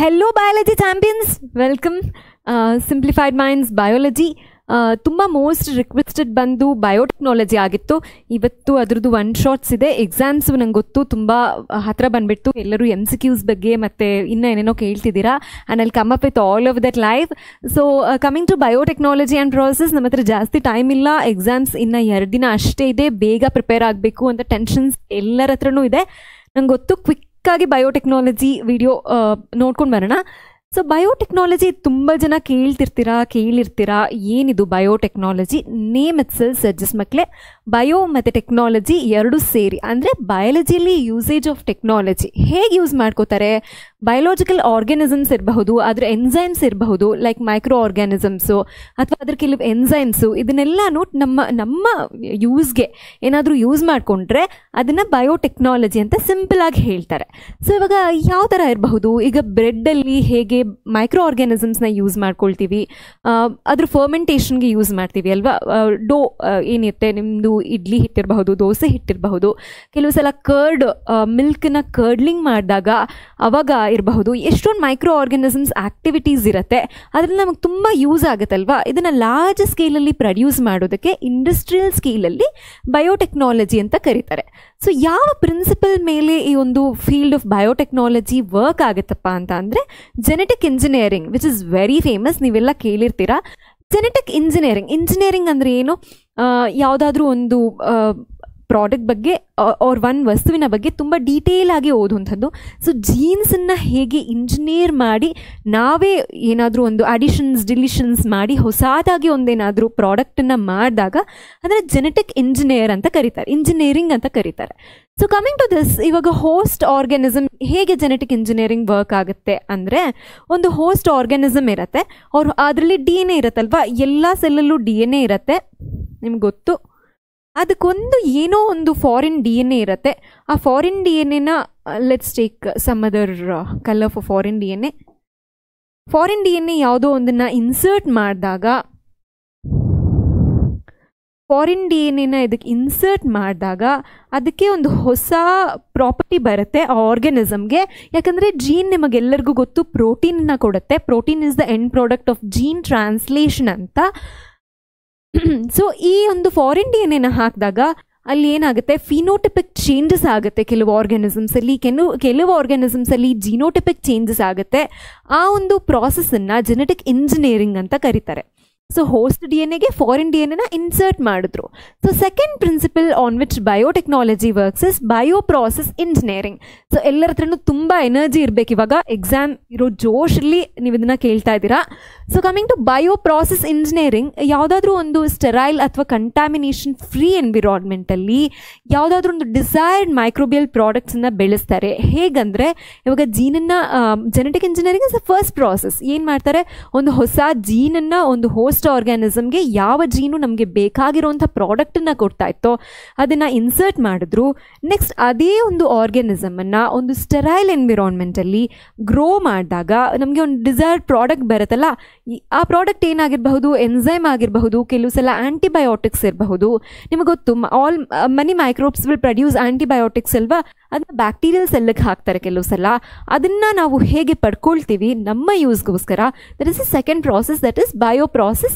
Hello biology champions, welcome. Simplified minds biology ತುಂಬ most requested ಬಂದು biotechnology ಆಗಿತ್ತು. ಇವತ್ತು ಅದರದ್ದು ಒನ್ ಶಾರ್ಟ್ಸ್ ಇದೆ. ಎಕ್ಸಾಮ್ಸ್ ನಂಗೆ ಗೊತ್ತು ತುಂಬ ಹತ್ತಿರ ಬಂದುಬಿಟ್ಟು ಎಲ್ಲರೂ MCQs ಬಗ್ಗೆ ಮತ್ತು ಇನ್ನೂ ಏನೇನೋ ಕೇಳ್ತಿದ್ದೀರಾ. ಆ್ಯಂಡ್ ಅಲ್ಲಿ come up with all of that live. So coming to biotechnology and process, ನಮ್ಮ ಹತ್ರ ಜಾಸ್ತಿ ಟೈಮ್ ಇಲ್ಲ. ಎಕ್ಸಾಮ್ಸ್ ಇನ್ನು 2 ದಿನ ಅಷ್ಟೇ ಇದೆ. ಬೇಗ ಪ್ರಿಪೇರ್ ಆಗಬೇಕು ಅಂತ ಟೆನ್ಷನ್ಸ್ ಎಲ್ಲರ ಹತ್ರನೂ ಇದೆ. ನಂಗೆ ಗೊತ್ತು. ಕ್ವಿಕ್ಕಾಗಿ ಬಯೋಟೆಕ್ನಾಲಜಿ ವಿಡಿಯೋ ನೋಡ್ಕೊಂಡು ಬರೋಣ. ಸೊ ಬಯೋಟೆಕ್ನಾಲಜಿ ತುಂಬ ಜನ ಕೇಳಿರ್ತೀರಾ ಏನಿದು ಬಯೋಟೆಕ್ನಾಲಜಿ. ನೇಮ್ ಇಟ್ಸೆಲ್ಫ್ ಸಜೆಸ್ಟ್ ಮಕ್ಕಳೇ. ಬಯೋ ಮತ್ತು ಟೆಕ್ನಾಲಜಿ ಎರಡು ಸೇರಿ, ಅಂದರೆ ಬಯಾಲಜಿಯಲ್ಲಿ ಯೂಸೇಜ್ ಆಫ್ ಟೆಕ್ನಾಲಜಿ ಹೇಗೆ ಯೂಸ್ ಮಾಡ್ಕೋತಾರೆ. ಬಯೋಲಾಜಿಕಲ್ ಆರ್ಗ್ಯಾನಿಸಮ್ಸ್ ಇರಬಹುದು, ಅದರ ಎನ್ಸೈಮ್ಸ್ ಇರಬಹುದು, ಲೈಕ್ ಮೈಕ್ರೋ ಆರ್ಗ್ಯಾನಿಸಮ್ಸು ಅಥವಾ ಅದ್ರ ಕೆಲವು ಎನ್ಸೈಮ್ಸು, ಇದನ್ನೆಲ್ಲನೂ ನಮ್ಮ ಯೂಸ್ಗೆ ಏನಾದರೂ ಯೂಸ್ ಮಾಡಿಕೊಂಡ್ರೆ ಅದನ್ನು ಬಯೋಟೆಕ್ನಾಲಜಿ ಅಂತ ಸಿಂಪಲ್ ಆಗಿ ಹೇಳ್ತಾರೆ. ಸೊ ಇವಾಗ ಯಾವ ಥರ ಇರಬಹುದು, ಈಗ ಬ್ರೆಡ್ಡಲ್ಲಿ ಹೇಗೆ ಮೈಕ್ರೋ ಆರ್ಗ್ಯಾನಿಸಮ್ಸ್ನ ಯೂಸ್ ಮಾಡ್ಕೊಳ್ತೀವಿ, ಅದ್ರ ಫರ್ಮೆಂಟೇಷನ್ಗೆ ಯೂಸ್ ಮಾಡ್ತೀವಿ ಅಲ್ವಾ. ಡೋ ಏನಿರುತ್ತೆ ನಿಮ್ಮದು, ಇಡ್ಲಿ ಹಿಟ್ಟಿರಬಹುದು, ದೋಸೆ ಹಿಟ್ಟಿರಬಹುದು, ಕೆಲವು ಸಲ ಮಿಲ್ಕ್ನ ಕರ್ಡ್ಲಿಂಗ್ ಮಾಡಿದಾಗ ಅವಾಗ ಇರಬಹುದು. ಎಷ್ಟೊಂದು ಮೈಕ್ರೋ ಆರ್ಗ್ಯಾನಿಸಮ್ಸ್ ಆಕ್ಟಿವಿಟೀಸ್ ಇರುತ್ತೆ, ಅದರಲ್ಲಿ ನಮಗೆ ತುಂಬ ಯೂಸ್ ಆಗುತ್ತಲ್ವಾ. ಇದನ್ನು ಲಾರ್ಜ್ ಸ್ಕೇಲಲ್ಲಿ ಪ್ರೊಡ್ಯೂಸ್ ಮಾಡೋದಕ್ಕೆ ಇಂಡಸ್ಟ್ರಿಯಲ್ ಸ್ಕೇಲಲ್ಲಿ ಬಯೋಟೆಕ್ನಾಲಜಿ ಅಂತ ಕರೀತಾರೆ. ಸೊ ಯಾವ ಪ್ರಿನ್ಸಿಪಲ್ ಮೇಲೆ ಈ ಒಂದು ಫೀಲ್ಡ್ ಆಫ್ ಬಯೋಟೆಕ್ನಾಲಜಿ ವರ್ಕ್ ಆಗುತ್ತಪ್ಪ ಅಂತ ಅಂದರೆ genetic engineering, which is very famous. ನೀವೆಲ್ಲ ಕೇಳಿರ್ತೀರಾ. ಜೆನೆಟಿಕ್ ಇಂಜಿನಿಯರಿಂಗ್ ಅಂದರೆ ಏನು, ಯಾವುದಾದ್ರೂ ಒಂದು ಪ್ರಾಡಕ್ಟ್ ಬಗ್ಗೆ ಒಂದು ವಸ್ತುವಿನ ಬಗ್ಗೆ ತುಂಬ ಡೀಟೇಲ್ ಆಗಿ ಓದುವಂಥದ್ದು. ಸೊ ಜೀನ್ಸನ್ನು ಹೇಗೆ ಇಂಜಿನಿಯರ್ ಮಾಡಿ ನಾವೇ ಏನಾದರೂ ಒಂದು ಅಡಿಷನ್ಸ್ ಡಿಲಿಷನ್ಸ್ ಮಾಡಿ ಹೊಸದಾಗಿ ಒಂದೇನಾದರೂ ಪ್ರಾಡಕ್ಟನ್ನು ಮಾಡಿದಾಗ ಅದನ್ನು ಜೆನೆಟಿಕ್ ಇಂಜಿನಿಯರಿಂಗ್ ಅಂತ ಕರೀತಾರೆ. ಸೊ ಕಮಿಂಗ್ ಟು ದಿಸ್, ಇವಾಗ ಹೋಸ್ಟ್ ಆರ್ಗ್ಯಾನಿಸಮ್ ಹೇಗೆ ಜೆನೆಟಿಕ್ ಇಂಜಿನಿಯರಿಂಗ್ ವರ್ಕ್ ಆಗುತ್ತೆ ಅಂದರೆ, ಒಂದು ಹೋಸ್ಟ್ ಆರ್ಗ್ಯಾನಿಸಮ್ ಇರುತ್ತೆ, ಅದರಲ್ಲಿ DNA ಇರುತ್ತಲ್ವ, ಎಲ್ಲ ಸೆಲ್ಲಲ್ಲೂ DNA ಇರುತ್ತೆ, ನಿಮ್ಗೆ ಗೊತ್ತು. ಅದಕ್ಕೊಂದು ಏನೋ ಒಂದು ಫಾರಿನ್ DNA ಇರುತ್ತೆ. ಆ ಫಾರಿನ್ DNAನ let's take some other colour for foreign DNA ಯಾವುದೋ ಒಂದನ್ನು ಇನ್ಸರ್ಟ್ ಮಾಡಿದಾಗ, ಅದಕ್ಕೆ ಒಂದು ಹೊಸ ಪ್ರಾಪರ್ಟಿ ಬರುತ್ತೆ ಆ ಆರ್ಗ್ಯಾನಿಸಮ್ಗೆ. ಯಾಕಂದರೆ ಜೀನ್ ನಿಮಗೆಲ್ಲರಿಗೂ ಗೊತ್ತು ಪ್ರೋಟೀನನ್ನು ಕೊಡುತ್ತೆ. Protein is the end product of gene translation ಅಂತ. ಸೊ ಈ ಒಂದು ಫಾರಿನ್ DNA ಹಾಕಿದಾಗ ಅಲ್ಲಿ ಏನಾಗುತ್ತೆ, ಫಿನೋಟಿಪಿಕ್ ಚೇಂಜಸ್ ಆಗುತ್ತೆ ಕೆಲವು ಆರ್ಗ್ಯಾನಿಸಮ್ಸಲ್ಲಿ, ಕೆಲವು ಆರ್ಗ್ಯಾನಿಸಮ್ಸಲ್ಲಿ ಜಿನೋಟಿಪಿಕ್ ಚೇಂಜಸ್ ಆಗುತ್ತೆ. ಆ ಒಂದು ಪ್ರಾಸೆಸ್ಸನ್ನು ಜೆನೆಟಿಕ್ ಇಂಜಿನಿಯರಿಂಗ್ ಅಂತ ಕರೀತಾರೆ. ಸೊ ಹೋಸ್ಟ್ DNAಗೆ ಫಾರಿನ್ DNAನ ಇನ್ಸರ್ಟ್ ಮಾಡಿದ್ರು. So second principle on which biotechnology works is bioprocess engineering. So ಎಲ್ಲರ ಹತ್ರನೂ ತುಂಬ ಎನರ್ಜಿ ಇರಬೇಕು. ಇವಾಗ ಎಕ್ಸಾಮ್ ಇರೋ ಜೋಶಲ್ಲಿ ನೀವು ಇದನ್ನು ಕೇಳ್ತಾ ಇದ್ದೀರಾ. ಸೊ ಕಮಿಂಗ್ ಟು ಬಯೋಪ್ರಾಸೆಸ್ ಇಂಜಿನಿಯರಿಂಗ್, ಯಾವುದಾದ್ರೂ ಒಂದು ಸ್ಟೆರೈಲ್ ಅಥವಾ ಕಂಟಾಮಿನೇಷನ್ ಫ್ರೀ ಎನ್ವಿರಾನ್ಮೆಂಟಲ್ಲಿ ಯಾವುದಾದ್ರೂ ಒಂದು ಡಿಸೈರ್ಡ್ ಮೈಕ್ರೋಬಿಯಲ್ ಪ್ರಾಡಕ್ಟ್ಸನ್ನು ಬೆಳೆಸ್ತಾರೆ. ಹೇಗಂದರೆ ಇವಾಗ genetic engineering is the first process. ಏನು ಮಾಡ್ತಾರೆ, ಒಂದು ಹೊಸ ಜೀನನ್ನು ಒಂದು ಹೋಸ್ಟ್ ಆರ್ಗ್ಯಾನಿಸಮ್ಗೆ ಯಾವ ಜೀನು ನಮಗೆ ಬೇಕಾಗಿರುವಂಥ ಪ್ರಾಡಕ್ಟನ್ನು ಕೊಡ್ತಾ ಇತ್ತೋ ಅದನ್ನು ಇನ್ಸರ್ಟ್ ಮಾಡಿದ್ರು. ನೆಕ್ಸ್ಟ್ ಅದೇ ಒಂದು ಆರ್ಗ್ಯಾನಿಸಮನ್ನು ಒಂದು ಸ್ಟೆರೈಲ್ ಎನ್ವಿರಾನ್ಮೆಂಟಲ್ಲಿ ಗ್ರೋ ಮಾಡಿದಾಗ ನಮಗೆ ಒಂದು ಡಿಸೈರ್ಡ್ ಪ್ರಾಡಕ್ಟ್ ಬರುತ್ತಲ್ಲ, ಆ ಪ್ರಾಡಕ್ಟ್ ಏನಾಗಿರಬಹುದು, ಎನ್ಸೈಮ್ ಆಗಿರಬಹುದು, ಕೆಲವು ಸಲ ಆ್ಯಂಟಿಬಯೋಟಿಕ್ಸ್ ಇರಬಹುದು. ನಿಮಗೆ ಗೊತ್ತು ಮನಿ ಮೈಕ್ರೋಬ್ಸ್ ವಿಲ್ ಪ್ರೊಡ್ಯೂಸ್ ಆ್ಯಂಟಿಬಯೋಟಿಕ್ಸ್ ಅಲ್ವಾ, ಅದನ್ನ ಬ್ಯಾಕ್ಟೀರಿಯಲ್ ಸೆಲ್ಗೆ ಹಾಕ್ತಾರೆ ಕೆಲವು ಸಲ. ಅದನ್ನು ನಾವು ಹೇಗೆ ಪಡ್ಕೊಳ್ತೀವಿ ನಮ್ಮ ಯೂಸ್ಗೋಸ್ಕರ, that is the second process, that is bioprocess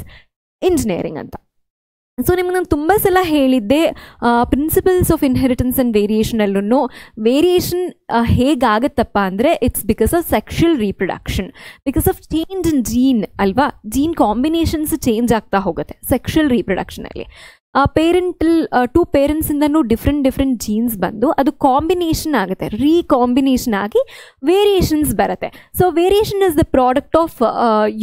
engineering ಅಂತ. ಸೊ ನಿಮ್ಗೆ ನಾನು ತುಂಬ ಸಲ ಹೇಳಿದ್ದೆ, ಪ್ರಿನ್ಸಿಪಲ್ಸ್ ಆಫ್ ಇನ್ಹೆರಿಟೆನ್ಸ್ ಆ್ಯಂಡ್ ವೇರಿಯೇಷನಲ್ಲೂ ವೇರಿಯೇಷನ್ ಹೇಗಾಗತ್ತಪ್ಪ ಅಂದರೆ it's because of sexual reproduction, because of change in gene ಅಲ್ವಾ. ಜೀನ್ ಕಾಂಬಿನೇಷನ್ಸ್ ಚೇಂಜ್ ಆಗ್ತಾ ಹೋಗುತ್ತೆ ಸೆಕ್ಷುವಲ್ ರೀಪ್ರೊಡಕ್ಷನಲ್ಲಿ. ಟೂ ಪೇರೆಂಟ್ಸಿಂದನೂ ಡಿಫ್ರೆಂಟ್ ಜೀನ್ಸ್ ಬಂದು ಅದು ಕಾಂಬಿನೇಷನ್ ಆಗುತ್ತೆ, ರೀಕಾಂಬಿನೇಷನ್ ಆಗಿ ವೇರಿಯೇಷನ್ಸ್ ಬರುತ್ತೆ. So variation is the product of